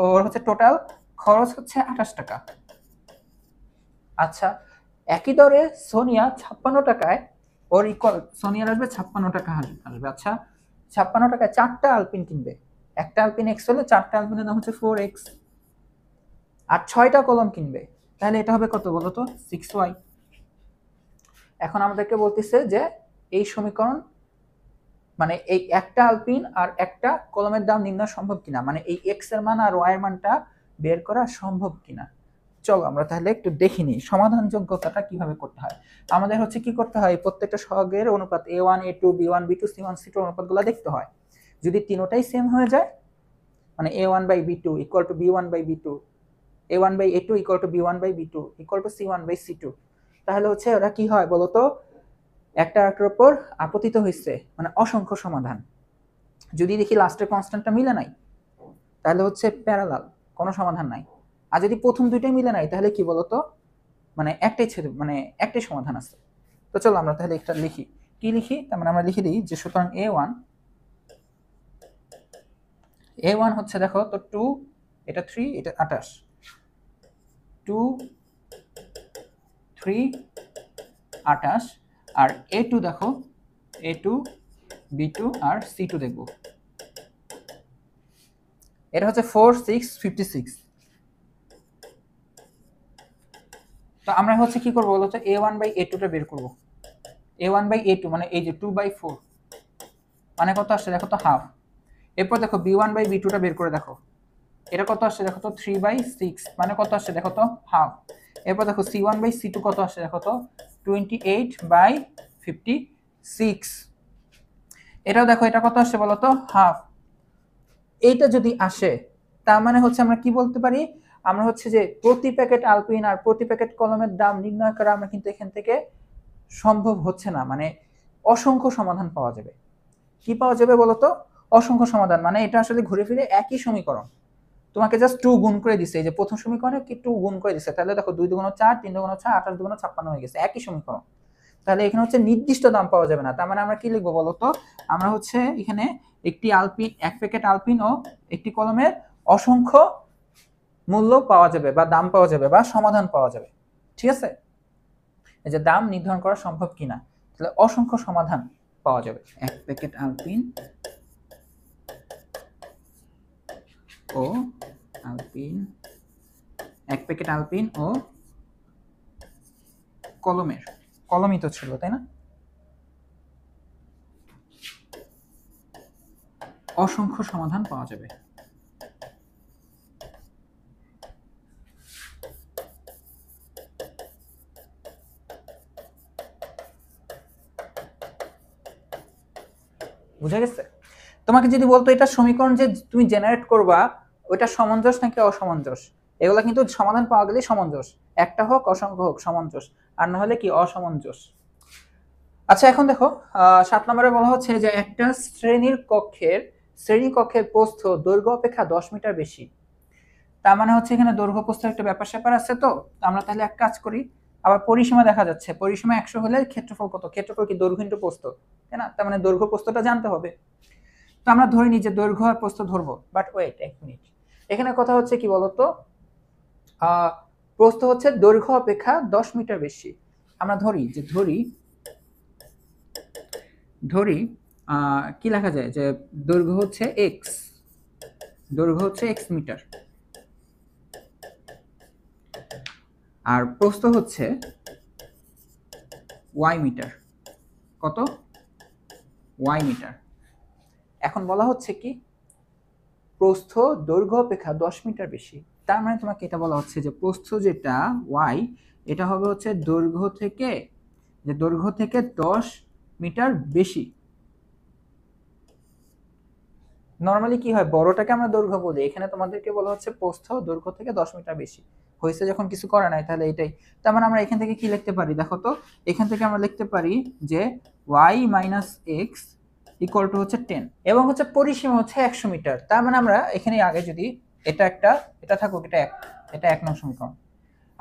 ওর হচ্ছে টোটাল খরচ হচ্ছে 28 টাকা। আচ্ছা, একই দরে সোনিয়া 56 টাকায় ওর ইকুয়াল, সোনিয়ার আসবে 56 টাকা আসবে। আচ্ছা, 56 টাকায় 4টা আলপিন কিনবে, একটা আলপিন x হলে 4টা আলপিনের দাম হচ্ছে 4x, আর 6টা কলম কিনবে, তাহলে এটা হবে কত বলো তো, 6y। এখন আমাদেরকে বলতেছে যে এই সমীকরণ মানে এই একটা আলপিন আর একটা কলমের দাম নির্ণয় সম্ভব কিনা, মানে এই x এর মান আর y এর মানটা বের করা সম্ভব কিনা। চলো আমরা তাহলে একটু দেখি নি সমাধান যোগ্যতাটা কিভাবে করতে হয়। আমাদের হচ্ছে কি করতে হয়, প্রত্যেকটা সহগের অনুপাত a1 a2 b1 b2 c1 c2 অনুপাতগুলো দেখতে হয়। যদি তিনটাই সেম হয়ে যায়, মানে a1 by b2 equal to b1 by b2, a1 by a2 equal to b1 by b2 equal to c1 by c2, তাহলে হচ্ছে ওরা কি হয় বলতো, একটা একটার উপর আপতিত হয়েছে, মানে অসংখ্য সমাধান। যদি দেখি লাস্টের কনস্ট্যান্টটা মিলে নাই তাহলে হচ্ছে প্যারালাল, কোনো সমাধান নাই। আর যদি প্রথম দুইটাই মিলে নাই তাহলে কি বলতো, মানে একটাই সমাধান আছে। তো চলো আমরা তাহলে একটা লিখি, কি লিখি, তার মানে আমরা লিখে দিই যে সুতরাং a1 হচ্ছে দেখো তো 2, এটা 3, এটা 28, 2 3 28, আর a2 দেখো a2 b2 আর c2 দেখবো, এটা হচ্ছে 4 6 56। তো আমরা হচ্ছে কি করবো বলতো, a1 বাই a2 টা বের করবো। a1 বাই a2 মানে এই যে 2/4, মানে কত আসছে দেখো তো, হাফ। এরপর দেখো b1 বাই b2 টা বের করে দেখো, এটা কত আসছে দেখো তো, 3/6, মানে কত আসছে দেখো তো, হাফ। এরপর দেখো c1 বাই c2 কত আসছে দেখো তো, 28/56। এটাও দেখো, এটা কত আসছে বলো তো, হাফ। এইটা যদি আসে তার মানে হচ্ছে আমরা কি বলতে পারি, আমরা হচ্ছে যে প্রতি প্যাকেট আলপিন আর প্রতি প্যাকেট কলমের দাম নির্ণয় করা আমরা কিন্তু এখান থেকে সম্ভব হচ্ছে না, মানে অসংখ্য সমাধান পাওয়া যাবে। কি পাওয়া যাবে বলতো, অসংখ্য সমাধান মানে এটা আসলে ঘুরে ফিরে একই সমীকরণ, তোমাকে জাস্ট 2 গুণ করে দিছে। এই যে প্রথম সমীকরণে কি 2 গুণ করে দিছে, তাহলে দেখো 2 দুগুণ 4, 3 দুগুণ 6, 28 দুগুণ 56 হয়ে গেছে, একই সমীকরণ। তাহলে এখানে হচ্ছে নির্দিষ্ট দাম পাওয়া যাবে না, তার মানে আমরা কি লিখবো বলতো, আমরা হচ্ছে এখানে একটি আলপিন, এক প্যাকেট আলপিন ও একটি কলমের অসংখ্য মূল্য পাওয়া যাবে বা দাম পাওয়া যাবে বা সমাধান পাওয়া যাবে। ঠিক আছে, এই যে দাম নির্ধারণ করা সম্ভব কিনা, তাহলে অসংখ্য সমাধান পাওয়া যাবে। এক প্যাকেট আলপিন ও আলপিন, এক প্যাকেট আলপিন ও কলমের, কলমই তো ছিল তাই না, অসংখ্য সমাধান পাওয়া যাবে। বুঝা গেছে? তোমাকে যদি বলতো এটা সমীকরণ যে তুমি জেনারেট করবা ওইটা সামঞ্জস্য নাকি অসামঞ্জস, এগুলা কিন্তু সমাধান পাওয়া গেলে সামঞ্জস, একটা হোক অসংখ্য হোক সামঞ্জস, আর না হলে কি অসামঞ্জস। আচ্ছা এখন দেখো 7 নম্বরে বলা হচ্ছে যে একটা শ্রেণীকক্ষের প্রস্থ দৈর্ঘ্য অপেক্ষা 10 মিটার বেশি। তার মানে হচ্ছে এখানে দৈর্ঘ্য প্রস্থ একটা ব্যাপার স্যাপার আছে। তো আমরা তাহলে এক কাজ করি, আবার পরিসীমা দেখা যাচ্ছে, পরিসীমা 100 হলে ক্ষেত্রফল কত, ক্ষেত্রফল কি দৈর্ঘ্য ইনটু প্রস্থ, তাই না? তার মানে দৈর্ঘ্য প্রস্থটা জানতে হবে। তো আমরা ধরে নিই যে দৈর্ঘ্য আর প্রস্থ ধরবো, বাট ওয়েট এক মিনিট, এখানে কথা হচ্ছে কি বলতো, প্রস্থ হচ্ছে দৈর্ঘ্য অপেক্ষা 10 মিটার বেশি। আমরা ধরি যে ধরি কি লেখা যায় যে দৈর্ঘ্য হচ্ছে এক্স, দৈর্ঘ্য হচ্ছে এক্স মিটার, আর প্রস্থ হচ্ছে ওয়াই মিটার। কত? Y metre. এখন বলা হচ্ছে কি প্রস্থ দৈর্ঘ্য অপেক্ষা 10 মিটার বেশি, তার মানে তোমাকে এটা বলা হচ্ছে যে প্রস্থ যেটা ওয়াই, এটা হবে হচ্ছে দৈর্ঘ্য থেকে 10 মিটার বেশি। নরমালি কি হয়, বড়টাকে আমরা দৈর্ঘ্য বলি, এখানে তোমাদেরকে বলা হচ্ছে প্রস্থ দৈর্ঘ্য থেকে 10 মিটার বেশি হয়েছে, যখন কিছু করে নাই তাহলে এটাই। তার মানে আমরা এখান থেকে কি লিখতে পারি দেখো তো, এখান থেকে আমরা লিখতে পারি যে y minus x equal to হচ্ছে 10 এবং হচ্ছে পরিসীমা হচ্ছে 100 মিটার। তার মানে আমরা এখানে আগে যদি এটা থাকুক, এটা 1 নং সমীকরণ।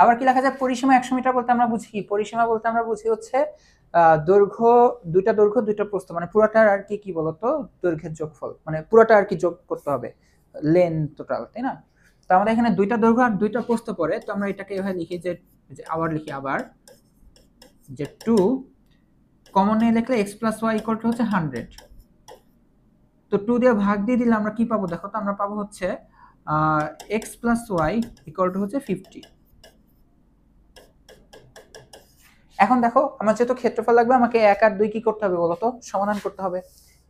আবার কি লেখা যায়, পরিসীমা 100 মিটার বলতে আমরা বুঝি কি, পরিসীমা বলতে আমরা বুঝি হচ্ছে দৈর্ঘ্য, দুইটা প্রস্থ, মানে পুরোটার আর কি বলতো দৈর্ঘ্যের যোগফল, মানে পুরোটা আর কি যোগ করতে হবে, লেন্থ টোটাল, তাই না? তো আমাদের এখানে দুইটা দৈর্ঘ্য আর দুইটা প্রস্থ পড়ে, তো আমরা এটাকে এভাবে লিখি যে আবার যে 2 কমন নিয়ে লিখলে x plus Y equal to হচ্ছে 100। তো 2 দিয়ে ভাগ দিয়ে দিলে আমরা কি পাবো দেখো তো, আমরা পাবো হচ্ছে x plus Y equal to হচ্ছে 50। এখন দেখো আমার যেহেতু ক্ষেত্রফল লাগবে, আমাকে 1 আর 2 কি করতে হবে বলতো, সমাধান করতে হবে।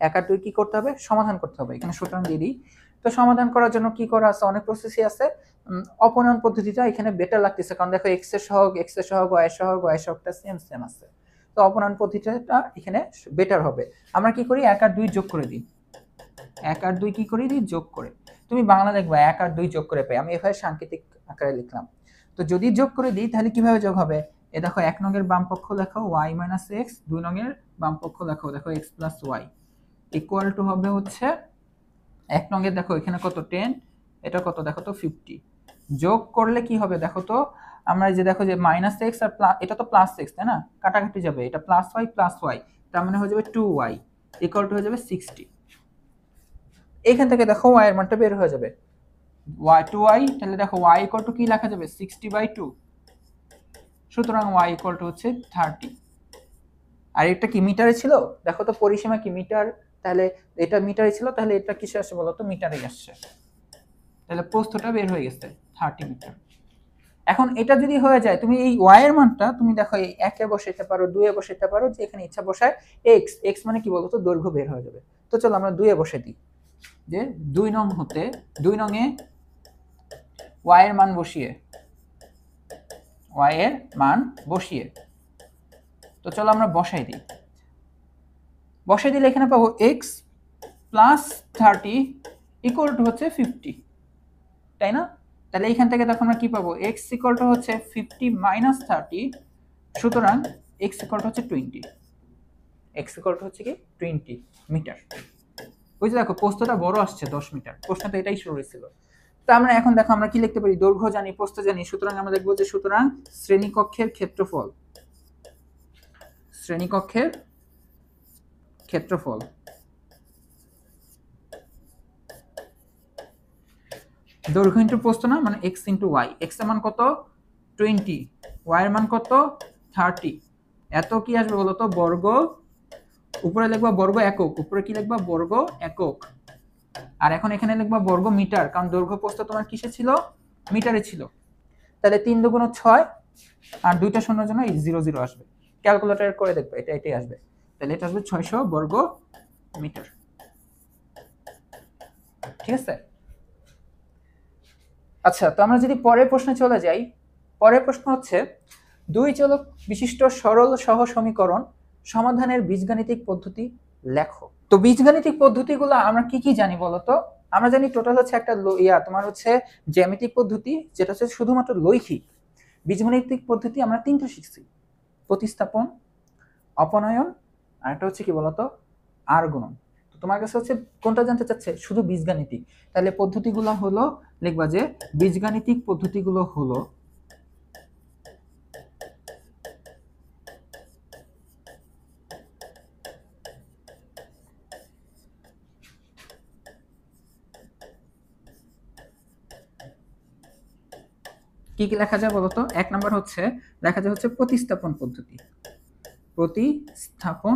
1 আর 2 কি করতে হবে, সমাধান করতে হবে। এখানে সুতরাং দিয়ে দিই। তো সমাধান করার জন্য কি করা আছে, অনেক প্রসেসই আছে। অপনয়ন পদ্ধতিটা এখানে বেটার লাগতেছে, কারণ দেখো x এর সহগ y এর সহগটা সেম আছে। তো অপনয়ন পদ্ধতিটা এখানে বেটার হবে। আমরা কি করি, 1 আর 2 যোগ করে দিই। 1 আর 2 কি করে দিই, যোগ করে। তুমি বাংলা দেখবা 1 আর 2 যোগ করে পাই, আমি এভাবে সাংকেতিক আকারে লিখলাম। তো যদি যোগ করে দিই তাহলে কিভাবে যোগ হবে, এ দেখো 1 নংয়ের বাম পক্ষ লেখো y মাইনাস এক্স, 2 নংয়ের বাম পক্ষ লেখো দেখো x plus Y equal to হবে হচ্ছে 1 নংয়ের দেখো এখানে কত 10, এটা কত দেখো তো 50। যোগ করলে কি হবে দেখো তো, আমরা যে দেখো যে মাইনাস এক্স আর এটা তো প্লাস এক্স তাই না, কাটাকাটি যাবে, এটা প্লাস ওয়াই, তার মানে হয়ে যাবে 2y ইকুয়াল টু হয়ে যাবে 60। এখান থেকে দেখো y এর মানটা বের হয়ে যাবে, y2y, তাহলে দেখো y ইকুয়াল টু কি লেখা যাবে 60/2। সুতরাং y ইকুয়াল টু হচ্ছে 30। আর এটা কি মিটারে ছিল, দেখো তো পরিসীমা কি মিটার, তাহলে এটা মিটারে ছিল, তাহলে এটা কিসে আসছে বলো তো, মিটারেই আসছে। তাহলে প্রস্থটা বের হয়ে গেছে 30 মিটার। এখন এটা যদি হয়ে যায়, তুমি এই y এর মানটা তুমি দেখো এই 1 এ বসাইতে পারো, 2 এ বসাইতে পারো, যে এখানে ইচ্ছা বসায়। x মানে কি বলতো, দৈর্ঘ্য বের হয়ে যাবে। তো চলো আমরা 2 এ বসাই দিই, যে 2 নং এ y এর মান বসিয়ে, তো চলো আমরা বসাই দিলে এখানে পাবো x প্লাস 30 ইকুয়াল টু হচ্ছে 50, তাই না? তাহলে এইখান থেকে দেখো আমরা কি পাবো, x ইকুয়াল টু হচ্ছে 50 মাইনাস 30, সুতরাং x ইকুয়াল টু হচ্ছে 20, x ইকুয়াল টু হচ্ছে কি 20 মিটার। ওই যে দেখো প্রস্থটা বড় আসছে 10 মিটার, প্রশ্নটা এটাই শুরু হয়েছিল। তো আমরা এখন দেখো আমরা কি লিখতে পারি, দৈর্ঘ্য জানি প্রস্থ জানি, সুতরাং আমরা দেখবো যে সুতরাং শ্রেণীকক্ষের ক্ষেত্রফল, শ্রেণীকক্ষের ক্ষেত্রফল দৈর্ঘ্য ইন্টু প্রস্থ না, মানে x ইন্টু ওয়াই। x এর মান কত 20, y এর মান কত 30, এত কি আসবে বলতো বর্গ, উপরে লিখবা বর্গ একক, উপরে কি লিখবা বর্গ একক, আর এখন এখানে লিখবা বর্গ মিটার, কারণ দৈর্ঘ্য প্রস্থ তোমার কিসে ছিল, মিটারে ছিল। তাহলে 3 দুগুণ 6 আর দুইটা শূন্যের জন্য এই 0 0 আসবে, ক্যালকুলেটর করে দেখবে এটা এটাই আসবে। তাহলে এটা আসবে 600 বর্গ মিটার। ঠিক আছে। আচ্ছা, তো আমরা যদি পরের প্রশ্নে চলে যাই, পরের প্রশ্ন হচ্ছে দুই চলক বিশিষ্ট সরল সহ সমীকরণ সমাধানের বীজগাণিতিক পদ্ধতি লেখো। তো বীজগাণিতিক পদ্ধতিগুলো আমরা কি কি জানি বলতো? আমরা জানি টোটাল হচ্ছে একটা তোমার হচ্ছে জ্যামিতিক পদ্ধতি, যেটা হচ্ছে শুধুমাত্র লৈখিক। বীজগাণিতিক পদ্ধতি আমরা তিনটা শিখছি, প্রতিস্থাপন, অপনয়ন, আর একটা হচ্ছে কি বলতো আর গুণন। তো তোমার কাছে হচ্ছে কোনটা জানতে চাচ্ছে, শুধু বীজগাণিতিক। তাহলে পদ্ধতিগুলো হলো, লিখবা যে বীজগাণিতিক পদ্ধতিগুলো হলো কি কি লেখা যায় বলতো? এক নাম্বার হচ্ছে লেখা যায় হচ্ছে প্রতিস্থাপন পদ্ধতি, প্রতিস্থাপন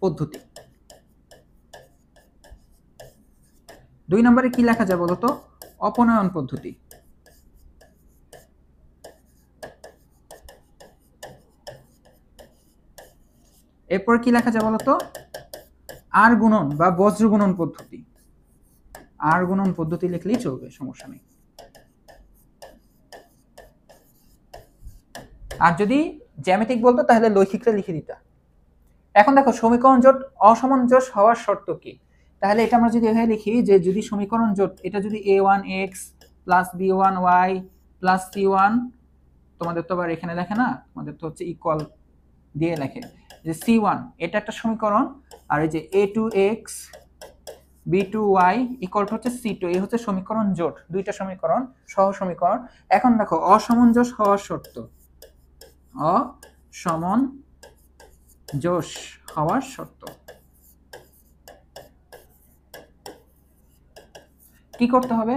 পদ্ধতি। দুই নম্বরে কি লেখা যায় বলতো? অপনয়ন পদ্ধতি। এরপর কি লেখা যায় বলতো? আর গুণন বা বজ্র গুণন পদ্ধতি। আর গুণন পদ্ধতি লিখলেই চলবে, সমস্যা নেই। আর যদি জ্যামিতিক বলতো তাহলে লৈখিকটা লিখে দিতা। এখন দেখো সমীকরণ জোট অসামঞ্জস্য হওয়ার শর্ত কি? তাহলে এটা আমরা যদি এভাবে লিখি যে যদি সমীকরণ জোট এটা যদি a1x plus b1y plus c1, তোমাদের তো আবার এখানে লেখে না, তোমাদের তো হচ্ছে ইকুয়াল দিয়ে লেখে যে c1, এটা একটা সমীকরণ, আর এই যে a2x b2y ইকুয়াল টু হচ্ছে c2, এই হচ্ছে সমীকরণ জোট, দুইটা সমীকরণ সহ সমীকরণ। এখন দেখো অসামঞ্জস্য হওয়ার শর্ত, অসামঞ্জস্য হওয়ার শর্ত কি করতে হবে?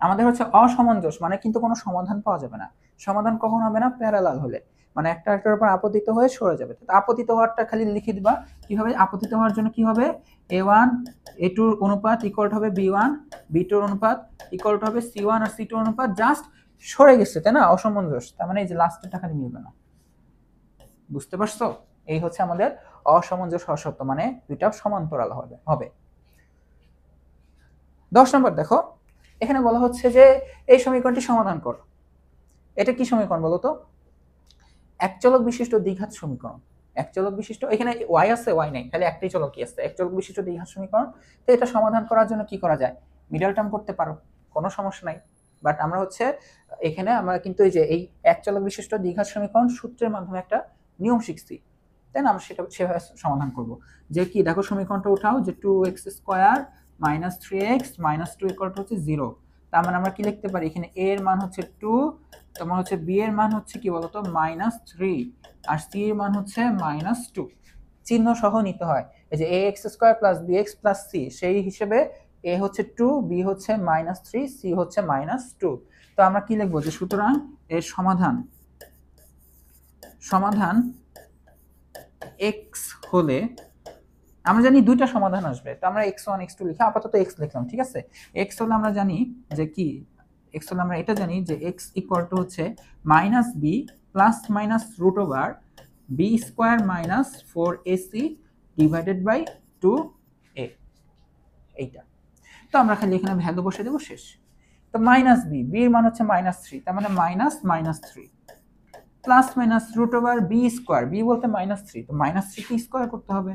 আমাদের হচ্ছে অসামঞ্জস্য মানে কিন্তু কোনো সমাধান পাওয়া যাবে না। সমাধান কখন হবে না? প্যারালাল হলে, মানে একটা একটার উপর আপতিত হয়ে সরে যাবে। তো আপতিত হওয়ারটা খালি লিখে দিবা। কিভাবে আপতিত হওয়ার জন্য কি হবে? a1 a2 অনুপাত ইকুয়াল হবে b1 b2 অনুপাত ইকুয়াল হবে c1 আর c2 অনুপাত, জাস্ট সরে গেছে, তাই না? অসামঞ্জস্য, তার মানে এই যে লাস্টেরটা খালি মিলবে না। বুঝতে পারছো? এই হচ্ছে আমাদের অসামঞ্জস্য হওয়ার শর্ত, মানে দুইটা সমান্তরাল হবে। 10 নম্বর দেখো, এখানে বলা হচ্ছে যে এই সমীকরণটি সমাধান করো। এটা কি সমীকরণ বলো তো? এক চলক বিশিষ্ট দ্বিঘাত সমীকরণ। এক চলক বিশিষ্ট, এখানে y আছে, y নাই, খালি একটাই চলকই আছে, এক চলক বিশিষ্ট দ্বিঘাত সমীকরণ। তো এটা সমাধান করার জন্য কি করা যায়? মিডল টার্ম করতে পারো, কোনো সমস্যা নাই। বাট আমরা হচ্ছে এখানে আমরা কিন্তু এই যে এই এক চলক বিশিষ্ট দ্বিঘাত সমীকরণ সূত্রের মাধ্যমে একটা নিয়ম শিখছি, তাই না? আমরা সেটা সেভাবে সমাধান করব। যে কি দেখো, সমীকরণটা উঠাও যে 2x square minus 3x minus 2 equal to হচ্ছে 0। তার মানে আমরা কি লিখতে পারি, এখানে a এর মান হচ্ছে 2, তোমার হচ্ছে b এর মান হচ্ছে কি বলতো -3, আর c এর মান হচ্ছে -2। চিহ্ন সহ নিতে হয়, এই যে ax square plus bx plus c, সেই হিসেবে a হচ্ছে 2, b হচ্ছে -3, c হচ্ছে -2। তো আমরা কি লিখবো যে সুতরাং এর সমাধান x হলে, আমরা জানি দুইটা সমাধান আসবে, তো আমরা x1 x2 লিখে আপাতত x লিখলাম, ঠিক আছে? x হলে আমরা জানি যে কি, x হলে আমরা এটা জানি যে x ইকুয়াল টু হচ্ছে -b plus minus root over b square minus 4ac divided by 2a, এইটা। তো আমরা খালি এখানে ভ্যালু বসে দেব, শেষ। তো -b, b এর মান হচ্ছে -3, তার মানে -3 plus minus root over b square, b বলতে -3, তো -3 কি স্কয়ার করতে হবে,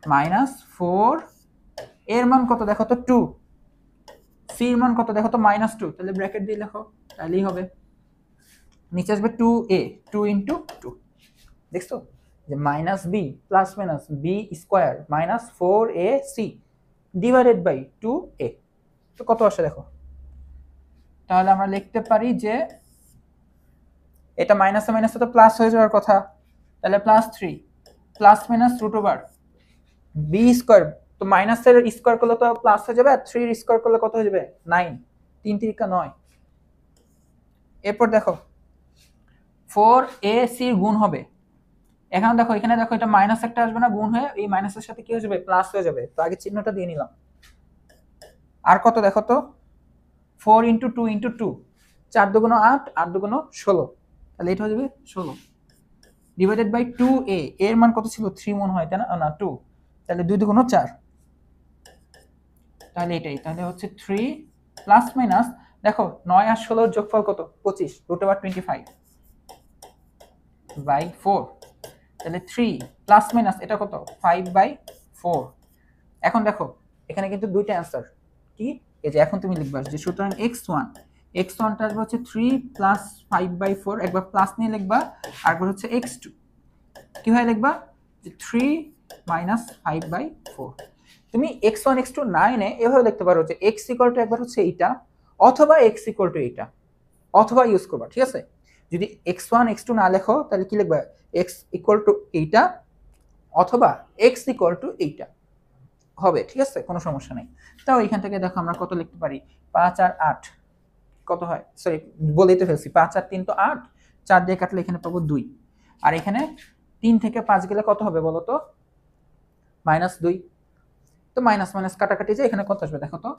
-4, এর মান কত দেখো তো 2, c এর মান কত দেখো তো -2, তাহলে ব্র্যাকেট দিয়ে লেখো, তাহলেই হবে। নিচে আসবে 2a, 2 × 2, দেখছো? যে minus B plus minus B square minus 4ac divided by 2a। তো কত আসে দেখো, তাহলে আমরা লিখতে পারি যে এটা মাইনাসে মাইনাসে তো প্লাস হয়ে যাওয়ার কথা, তাহলে +3 plus minus root over B square, তো মাইনাসের স্কোয়ার করলে তো প্লাস হয়ে যাবে, আর 3 এর স্কোয়ার করলে কত হয়ে যাবে 9, 3 3 9। এরপর দেখো 4ac এর গুণ হবে, এখানে দেখো এখানে দেখো এটা মাইনাস একটা আসবে না, গুণ হয়ে এই মাইনাসের সাথে কি হয়ে যাবে প্লাস হয়ে যাবে, তো আগে চিহ্নটা দিয়ে নিলাম। আর কত দেখো তো 4 × 2 × 2 4 2 8 8 2 16, তাহলে এটা হয়ে যাবে 16 ডিভাইডেড বাই 2a, এর মান কত ছিল 3 মনে হয় তাই না, না 2, তাহলে 2 2 4, তাহলে এটাই, তাহলে হচ্ছে 3 প্লাস মাইনাস দেখো 9 আর 16 এর যোগফল কত 25 √25 বাই 4, তাহলে 3 প্লাস মাইনাস এটা কত 5/4। এখন দেখো এখানে কিন্তু দুইটা অ্যান্সার কি, এই যে এখন তুমি লিখবা যে সুতরাং x1 টা আসবে হচ্ছে 3 প্লাস 5/4, একবার প্লাস নিয়ে লিখবা, আরেকবার হচ্ছে x2 কিভাবে লিখবা যে 3 মাইনাস 5/4। তুমি x1 x2 না এনে এভাবে লিখতে পারো যে x = একবার হচ্ছে এইটা, অথবা x = এইটা, অথবা ইউজ করবা, ঠিক আছে। যদি x1 x2 না লেখো তাহলে কি লিখবা x = এইটা অথবা x = এইটা হবে, ঠিক আছে, কোনো সমস্যা নেই। তাও এখান থেকে দেখো আমরা কত লিখতে পারি 5 আর 8 কত হয়, সরি বলেই তো ফেলছি, 5 আর 3 তো 8, 4 দিয়ে কাটলে এখানে পাবো 2, আর এখানে 3 থেকে 5 গেলে কত হবে বলো তো -2, তো মাইনাস মাইনাস কাটাকাটি যে এখানে কত আসবে দেখো তো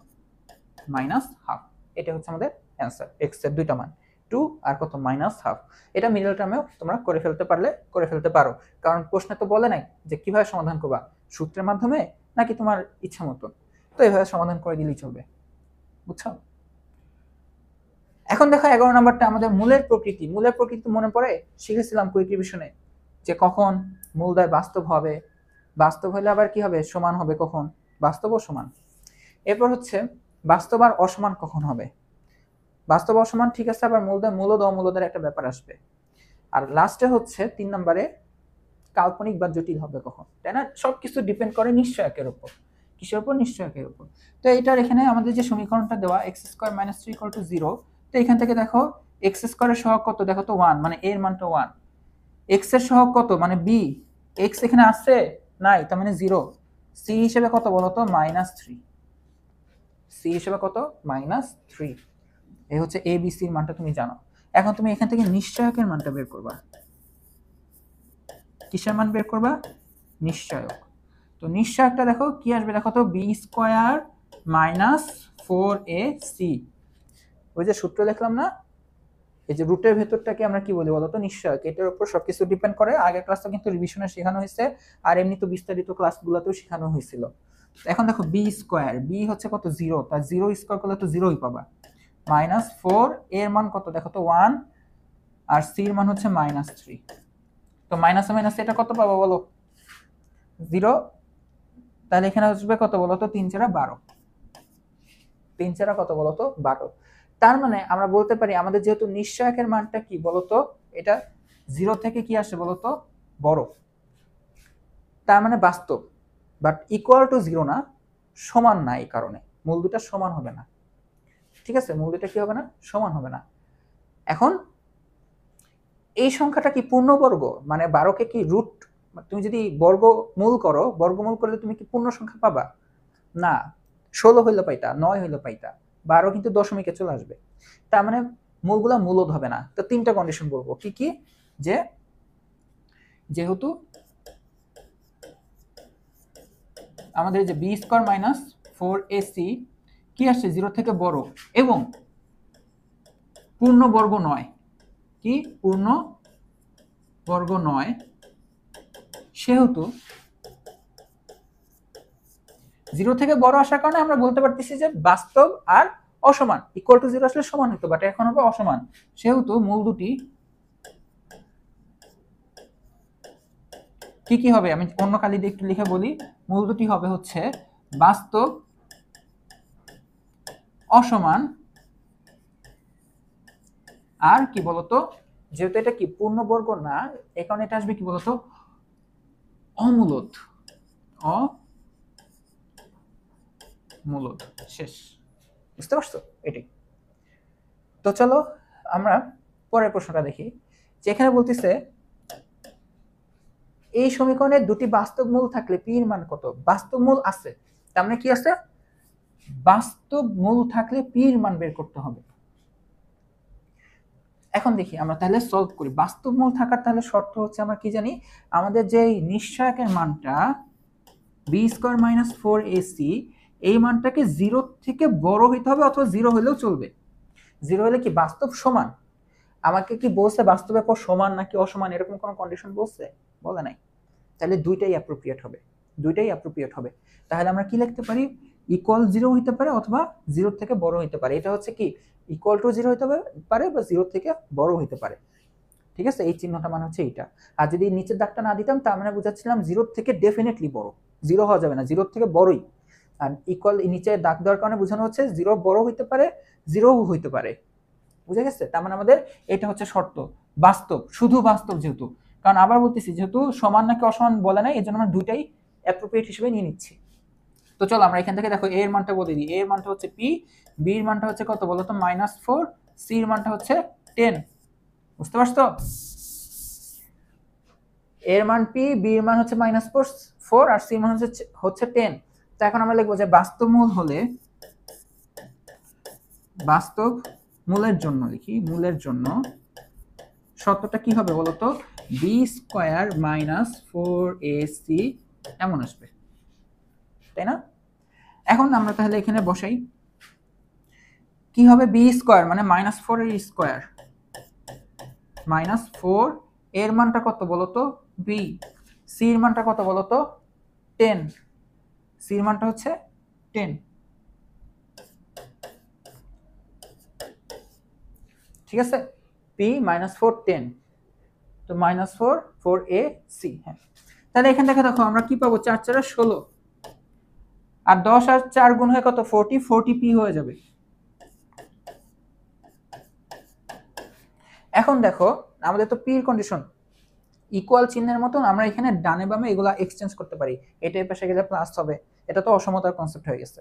-1/2। এটা হচ্ছে আমাদের অ্যান্সার, x এর দুইটা মান 2 আর কত -1/2। এটা মিডল টার্মেও তোমরা করে ফেলতে পারো, কারণ প্রশ্নে তো বলে নাই যে কিভাবে সমাধান করবা, সূত্রের মাধ্যমে নাকি তোমার ইচ্ছা মতো, তো এইভাবে সমাধান করে দিলেই চলবে, বুঝছো। এখন দেখো 11 নাম্বারটা আমাদের মূলের প্রকৃতি মনে পড়ে শিখেছিলাম কুইক রিভিশনে, যে কখন মূলদ্বয় বাস্তব হবে, বাস্তব হলে আবার কি হবে সমান হবে, কখন বাস্তব ও সমান। এরপর হচ্ছে বাস্তব আর অসমান কখন হবে, বাস্তব অসমান ঠিক আছে, আবার মূলদ্বয় মূলদ অমূলদের একটা ব্যাপার আসবে, আর লাস্টে হচ্ছে 3 নম্বরে কাল্পনিক বা জটিল হবে কখন, তাই না। সবকিছু ডিপেন্ড করে নিশ্চয়কের উপর, কিসের উপর নিশ্চয়কের উপর। তো এটার এখানে আমাদের যে সমীকরণটা দেওয়া x² - 3 = 0, তো এখান থেকে দেখো x² এর সহগ কত দেখো তো 1, মানে এর মানটা 1, x এর সহগ কত মানে b, x এখানে আছে নাই তার মানে 0, c হিসেবে কত বলো তো -3, c হিসেবে কত -3। এই হচ্ছে a b c এর মানটা তুমি জানো। এখন তুমি এখান থেকে নিশ্চয়কের মানটা বের করবা, কিসের মান বের করবা নিশ্চয়ক। তো নিশ্চয়কটা দেখো কি আসবে দেখো তো b² - 4ac, ওই যে সূত্র লিখলাম না, এই যে রুটের ভেতরটাকে আমরা কি বলি বলতো নিশ্চয়ক, এটার উপর সবকিছু ডিপেন্ড করে। আগের ক্লাসটা কিন্তু রিভিশনে শেখানো হয়েছে, আর এমনি তো বিস্তারিত ক্লাসগুলোতেও শেখানো হয়েছিল। এখন দেখো b², b হচ্ছে কত 0, তার 0 স্কয়ার করলে তো 0ই পাবা, -4 এর মান কত দেখো তো 1, আর c এর মান হচ্ছে -3, তো মাইনাসে মাইনাসে এটা কত পাবো বলো 0, তাহলে এখানে আসবে কত বলো তো 3 4 12, 3 4 কত বলো তো 12। তার মানে আমরা বলতে পারি আমাদের যেহেতু নিশ্চয়কের মানটা কি বলতো এটা 0 থেকে কি আসে বলতো বড়, তার মানে বাস্তব, বাট = 0 না, সমান না, এই কারণে মূল দুটো সমান হবে না, ঠিক আছে, মূল দুটো কি হবে না সমান হবে না। এখন এই সংখ্যাটা কি পূর্ণবর্গ, মানে 12কে কি রুট, তুমি যদি বর্গমূল করো, বর্গমূল করলে তুমি কি পূর্ণ সংখ্যা পাবা না, 16 হইলো পাইতা, 9 হইলো পাইতা, 12 কিন্তু দশমিকে চলে আসবে, তার মানে মূলগুলা মূলদ হবে না। তো 3টা কন্ডিশন বলবো কি কি, যে যেহেতু আমাদের যে b² - 4ac কি আসছে 0 থেকে বড় এবং পূর্ণবর্গ নয়, কি পূর্ণবর্গ নয়, সেহেতু 0 থেকে বড় আসার কারণে আমরা বলতে পারতেছি যে বাস্তব আর অসমান, = 0 আসলে সমান হতো, বাট এখন হবে অসমান, সেহেতু মূল দুটি কি কি হবে, আমি অন্য কালি দিয়ে একটু লিখে বলি, মূল দুটি হবে হচ্ছে বাস্তব অসমান, আর কি বলতো যেহেতু এটা কি পূর্ণবর্গ না, এই কারণে এটা আসবে কি বলতো অমূলদ, অমূলদ, শেষ। বুঝতে পারছো? এটাই। তো চলো আমরা পরের প্রশ্নটা দেখি, যেখানে বলতেছে এই সমীকরণে দুটি বাস্তব মূল থাকলে পি এর মান কত? বাস্তব মূল আছে, তার মানে কি আছে? বাস্তব মূল থাকলে পি এর মান বের করতে হবে। এখন দেখি আমরা তাহলে সলভ করি। বাস্তব মূল থাকার তাহলে শর্ত হচ্ছে আমরা কি জানি, আমাদের যে নিশ্চয়কের মানটা বি স্কোয়ার মাইনাস 4ac, এই মানটাকে জিরো থেকে বড় হইতে হবে, অথবা জিরো হলেও চলবে। জিরো হলে কি বাস্তব সমান? আমাকে কি বলছে বাস্তবের পর সমান নাকি অসমান, এরকম কোনো কন্ডিশন বলছে? বলে নাই। তাহলে দুইটাই অ্যাপ্রোপ্রিয়েট হবে, দুইটাই অ্যাপ্রোপ্রিয়েট হবে। তাহলে আমরা কি লিখতে পারি, ইকুয়াল জিরো হইতে পারে অথবা জিরো থেকে বড় হইতে পারে। এটা হচ্ছে কি ইকুয়াল টু জিরো হইতে পারে বা জিরো থেকে বড় হইতে পারে। ঠিক আছে, এই চিহ্নটা মানে হচ্ছে এইটা। আর যদি নিচের দাগটা না দিতাম তার মানে বুঝাচ্ছিলাম জিরো থেকে ডেফিনেটলি বড়, জিরো হওয়া যাবে না, জিরো থেকে বড়ই। আর ইকুয়াল নিচে দাগ দেওয়ার কারণে বোঝানো হচ্ছে জিরো বড় হইতে পারে, জিরো হইতে পারে। বুঝে গেছে? তার মানে আমাদের এটা হচ্ছে শর্ত, বাস্তব, শুধু বাস্তব যেহেতু। কারণ আবার বলতেছি যেহেতু সমান নাকি অসমান বলে নাই, এই জন্য আমরা দুইটাই অ্যাপ্রোপ্রিয়েট হিসেবে নিয়ে নিচ্ছি। তো চলো আমরা এখান থেকে দেখো এ এর মানটা বলে দিই। এ এর মানটা হচ্ছে পি, বি এর মানটা হচ্ছে কত বলো তো -4, সি এর মানটা হচ্ছে 10। বুঝতে পারছো? এর মান পি, বি এর মান হচ্ছে -4 আর সি এর মান হচ্ছে 10। তো এখন আমরা লিখবো যে বাস্তব মূল হলে, বাস্তব মূলের জন্য লিখি, মূলের জন্য শর্তটা কি হবে বলতো, বি স্কোয়ার মাইনাস 4ac এমন আসবে, তাই না? এখন আমরা তাহলে এখানে বসাই, কি হবে, বি স্কোয়ার মানে -4 এর স্কোয়ার, -4 এর মানটা কত বলতো বি, সি এর মানটা কত বলতো 10, সি এর মানটা হচ্ছে 10। ঠিক আছে, পি -4 10, তো -4 4ac। হ্যাঁ, তাহলে এখান থেকে দেখো আমরা কি পাবো, 4 4 16, আর 10 আর 4 গুণ হয়ে কত 40, 40p হয়ে যাবে। এখন দেখো আমাদের তো p এর কন্ডিশন ইকুয়াল চিহ্নের মতন, আমরা এখানে ডানে বামে এগুলা এক্সচেঞ্জ করতে পারি। এটা এই পাশে গেলে প্লাস হবে, এটা তো অসমতার কনসেপ্ট হয়ে গেছে।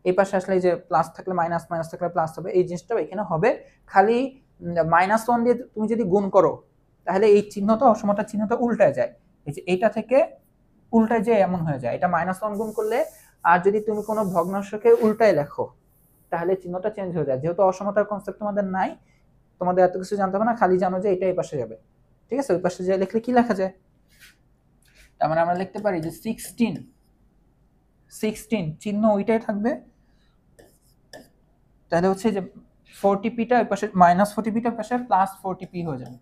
এই পাশে আসলে যে প্লাস থাকলে মাইনাস, মাইনাস থাকলে প্লাস হবে, এই জিনিসটাও এখানে হবে। খালি -1 দিয়ে তুমি যদি গুণ করো তাহলে এই চিহ্নটা, অসমতার চিহ্নটা উল্টায় যায়। এই যে এইটা থেকে উল্টায় যায় এমন হয়ে যায়, এটা -1 গুণ করলে। আর যদি তুমি কোনো ভগ্নাংশকে উল্টায় লেখো তাহলে চিহ্নটা চেঞ্জ হয়ে যায়। যেহেতু অসমতার কনসেপ্ট তোমাদের নাই, তোমাদের এত কিছু জানতে হবে না, খালি জানো যে এটা এই পাশে যাবে। ঠিক আছে, ওই পাশে যে লিখলে কি লেখা যায়, তার মানে আমরা লিখতে পারি যে 16 চিহ্ন ওইটাই থাকবে। তাহলে হচ্ছে যে 40pটা ওই পাশে -40pটা ওই পাশে +40p হয়ে যাবে।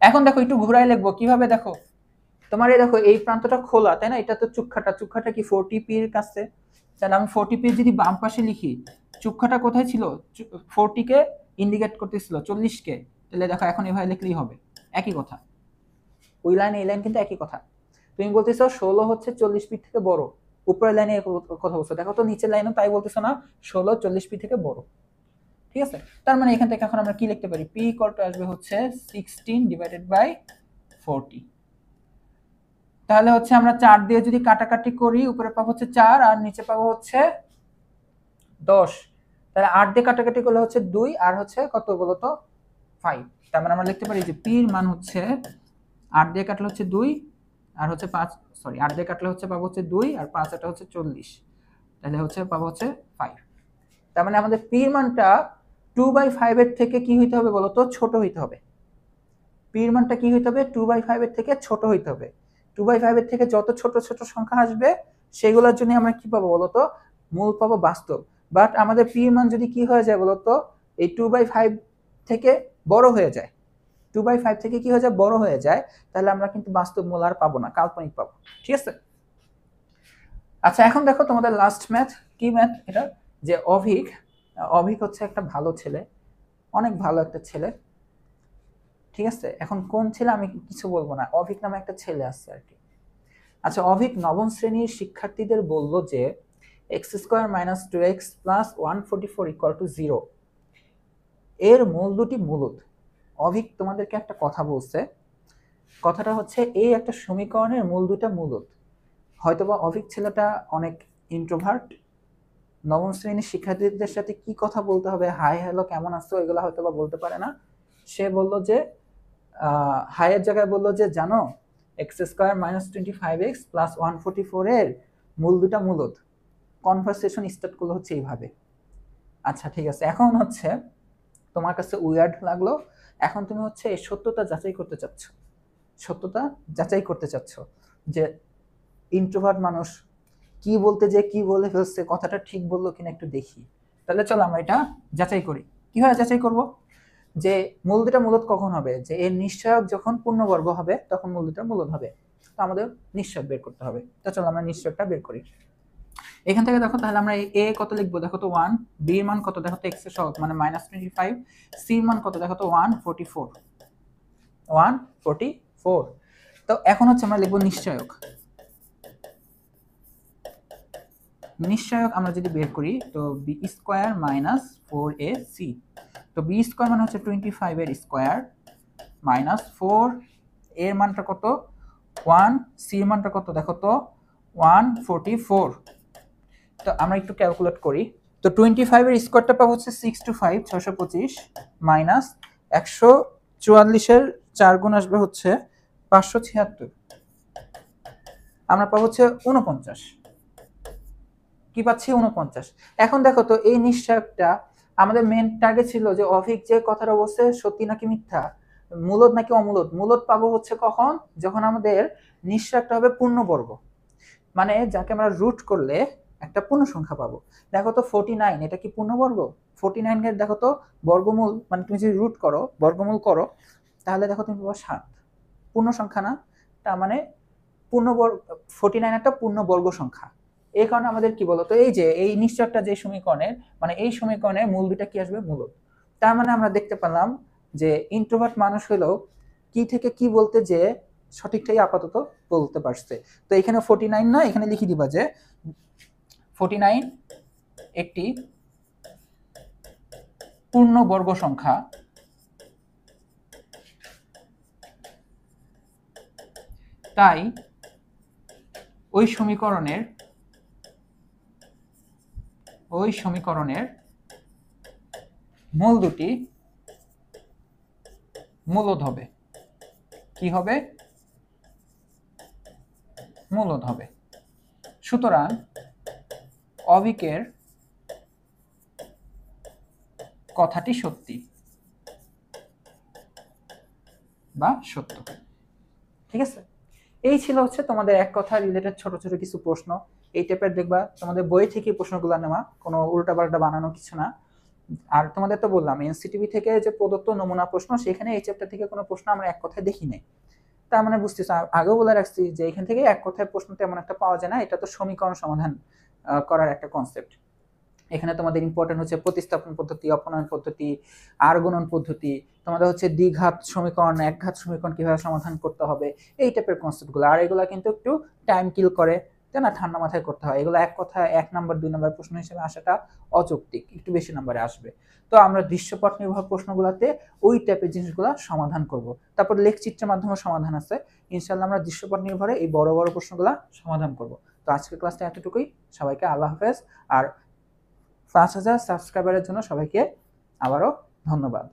এখন দেখো একটু ঘুরাই লিখবো কিভাবে, দেখো তোমার এই দেখো এই প্রান্তটা খোলা, তাই না? এটা তো চুক্ষাটা কি 40p এর কাছে, তাহলে আমি 40p যদি বাম পাশে লিখি, চুক্ষাটা কোথায় ছিল, 40 কে ইন্ডিকেট করতেছিল 40 কে, তাহলে দেখো এখন এভাবে লিখলেই হবে, একই কথা। ওই লাইন এই লাইন কিন্তু একই কথা। তুমি বলতেছো 16 হচ্ছে 40p থেকে বড়, উপরের লাইনে কথা বলছো, দেখো তো নিচের লাইনও তাই বলতেছো না, 16 40p থেকে বড়। ঠিক আছে, তার মানে এখান থেকে এখন আমরা কি লিখতে পারি, p = আসবে হচ্ছে 16/40। তাহলে হচ্ছে আমরা 4 দিয়ে যদি কাটাকাটি করি, উপরে পাবো হচ্ছে 4 আর নিচে পাবো হচ্ছে 10। তাহলে 8 দিয়ে কাটাকাটি করলে হচ্ছে 2 আর হচ্ছে কত বলতো 5। তার মানে আমরা লিখতে পারি যে p এর মান হচ্ছে 8 দিয়ে কাটলে হচ্ছে 2 আর হচ্ছে 5, সরি 8 দিয়ে কাটলে হচ্ছে পাবো হচ্ছে 2 আর 5 এটা হচ্ছে 40, তাহলে হচ্ছে পাবো হচ্ছে 5। তার মানে আমাদের p এর মানটা 2/5 এর থেকে কি হইতে হবে বলতো, ছোট হইতে হবে। p এর মানটা কি হইতে হবে, 2/5 এর থেকে ছোট হইতে হবে। 2/5 এর থেকে যত ছোট ছোট সংখ্যা আসবে সেগুলোর জন্য আমরা কি পাবো বলতো, মূল পাবো বাস্তব। বাট আমাদের p এর মান যদি কি হয়ে যায় বলতো, এই 2/5 থেকে বড় হয়ে যায়, 2/5 থেকে কি হয়ে যায়, বড় হয়ে যায়, তাহলে আমরা কিন্তু বাস্তব মূল আর পাবো না, কাল্পনিক পাবো। ঠিক আছে, আচ্ছা এখন দেখো তোমাদের লাস্ট ম্যাথ, কি ম্যাথ এটা, যে অভিক হচ্ছে একটা ভালো ছেলে, অনেক ভালো একটা ছেলে। ঠিক আছে, এখন কোন ছেলে আমি কিছু বলবো না, অভিক নামে একটা ছেলে আছে আর কি। আচ্ছা, অভিক নবম শ্রেণীর শিক্ষার্থীদের বলল যে x² - 2x + 144 = 0 এর মূল দুটি মূলদ। অভিক তোমাদেরকে একটা কথা বলছে কথাটা হচ্ছে এই একটা সমীকরণের মূল দুটা মূলত, হয়তোবা অভিক ছেলেটা অনেক ইন্ট্রোভার্ট, নবম শ্রেণীর শিক্ষার্থীদের সাথে কি কথা বলতে হবে, হাই হ্যালো কেমন আছো, এগুলো হয়তোবা বলতে পারে না। সে বলল যে হাইয়ের জায়গায় বললো যে জানো x² - 25x + 144 এর মূল দুটা মূলত। কনভারসেশন স্টার্ট করলো হচ্ছে এইভাবে। আচ্ছা ঠিক আছে, এখন হচ্ছে তোমার কাছে উইয়ার্ড লাগলো, এখন তুমি হচ্ছে এই সত্যতা যাচাই করতে চাচ্ছ, সত্যতা যাচাই করতে চাচ্ছ যে ইন্ট্রোভার্ট মানুষ কি বলতে যে কি বলে ফেলছে, কথাটা ঠিক বললো কিনা একটু দেখি। তাহলে চলো আমরা এটা যাচাই করি। কিভাবে যাচাই করব? যে মূল দুটা মূলত কখন হবে, যে এর নিশ্চয়ক যখন পূর্ণবর্গ হবে তখন মূল দুটা মূলত হবে। তো আমাদের নিশ্চয়ক বের করতে হবে। তো চলো আমরা নিশ্চয়কটা বের করি। এখান থেকে দেখো তাহলে আমরা এ কত লিখবো, দেখো তো 1, বি এর মান কত দেখো তো এক্স এর সহগ মানে -25, সি এর মান কত দেখো তো 144, 144। তো এখন হচ্ছে আমরা লিখবো নিশ্চয়ক। নিশ্চয়ক আমরা যদি বের করি তো b² - 4ac, তো b² মানে হচ্ছে 25 এর স্কয়ার -4 এর মানটা কত 1, সি এর মানটা কত দেখো তো 144। তো আমরা একটু ক্যালকুলেট করি, তো 25 এর স্কয়ারটা পাবো হচ্ছে 625 625 মাইনাস 144 এর 4 গুণ আসবে হচ্ছে 576, আমরা পাবো হচ্ছে 49। কি পাচ্ছি 49। এখন দেখো তো এই নিশ্চয়কটা আমাদের মেন টার্গেট ছিল যে অভিক যে কথাটা বলছে সত্যি নাকি মিথ্যা, মূলত নাকি অমূলত। মূলত পাবো হচ্ছে কখন, যখন আমাদের নিশ্চয়কটা হবে পূর্ণবর্গ, মানে যাকে আমরা রুট করলে একটা পূর্ণ সংখ্যা পাবো। দেখো তো 49 এটা কি পূর্ণবর্গ? 49 এর দেখো তো বর্গমূল, মানে তুমি যদি রুট করো বর্গমূল করো তাহলে দেখো তুমি পাবো 7, পূর্ণ সংখ্যা না, তার মানে পূর্ণবর্গ 49 একটা পূর্ণবর্গ সংখ্যা। এই কারণে আমাদের কি বলতো এই যে এই নিশ্চয়কটা যে সমীকরণের, মানে এই সমীকরণের মূল দুটা কি আসবে মূলত। তার মানে আমরা দেখতে পেলাম যে ইন্ট্রোভার্ট মানুষ হলেও কি থেকে কি বলতে যে সঠিকটাই আপাতত বলতে পারছে। তো এখানে 49 না, এখানে লিখে দিবা যে 49 একটি পূর্ণবর্গ সংখ্যা, তাই ওই সমীকরণের মূল দুটি মূলদ হবে। কি হবে? মূলদ হবে। সুতরাং অভিকের কথাটি সত্যি বা সত্য। ঠিক আছে, এই ছিল হচ্ছে তোমাদের এক কথা রিলেটেড ছোট ছোট কিছু প্রশ্ন। এই টাইপের দেখবা তোমাদের বই থেকে প্রশ্নগুলো নেওয়া, কোনো উল্টাপাল্টা বানানো কিছু না। আর তোমাদের তো বললাম এনসিটিভি থেকে যে প্রদত্ত নমুনা প্রশ্ন, সেখানে এই চ্যাপ্টার থেকে কোনো প্রশ্ন আমরা এক কথায় দেখি নাই। তার মানে বুঝতেছো, আগেও বলে রাখছি যে এখান থেকে এক কথায় প্রশ্ন তেমন একটা পাওয়া যায় না, এটা তো সমীকরণ সমাধান করার একটা কনসেপ্ট। এখানে তোমাদের ইম্পর্টেন্ট হচ্ছে প্রতিস্থাপন পদ্ধতি, অপনয়ন পদ্ধতি, আর গুণন পদ্ধতি, তোমাদের হচ্ছে দ্বিঘাত সমীকরণ একঘাত সমীকরণ কিভাবে সমাধান করতে হবে, এই টাইপের কনসেপ্টগুলো। আর এগুলো কিন্তু একটু টাইম কিল করে, তাই না, ঠান্ডা মাথায় করতে হয় এগুলো। এক কথা 1 নাম্বার 2 নাম্বার প্রশ্ন হিসেবে আসাটা অযৌক্তিক, একটু বেশি নাম্বারে আসবে। তো আমরা দৃশ্যপট নির্ভর প্রশ্নগুলোতে ওই টাইপের জিনিসগুলো সমাধান করব। তারপর লেখচিত্রের মাধ্যমে সমাধান আছে, ইনশাআল্লাহ আমরা দৃশ্যপট নির্ভরে এই বড় বড় প্রশ্নগুলো সমাধান করব। তো আজকের ক্লাসটা এতটুকুই, সবাইকে আল্লাহ হাফেজ। আর 5000 সাবস্ক্রাইবারের জন্য সবাইকে আবারও ধন্যবাদ।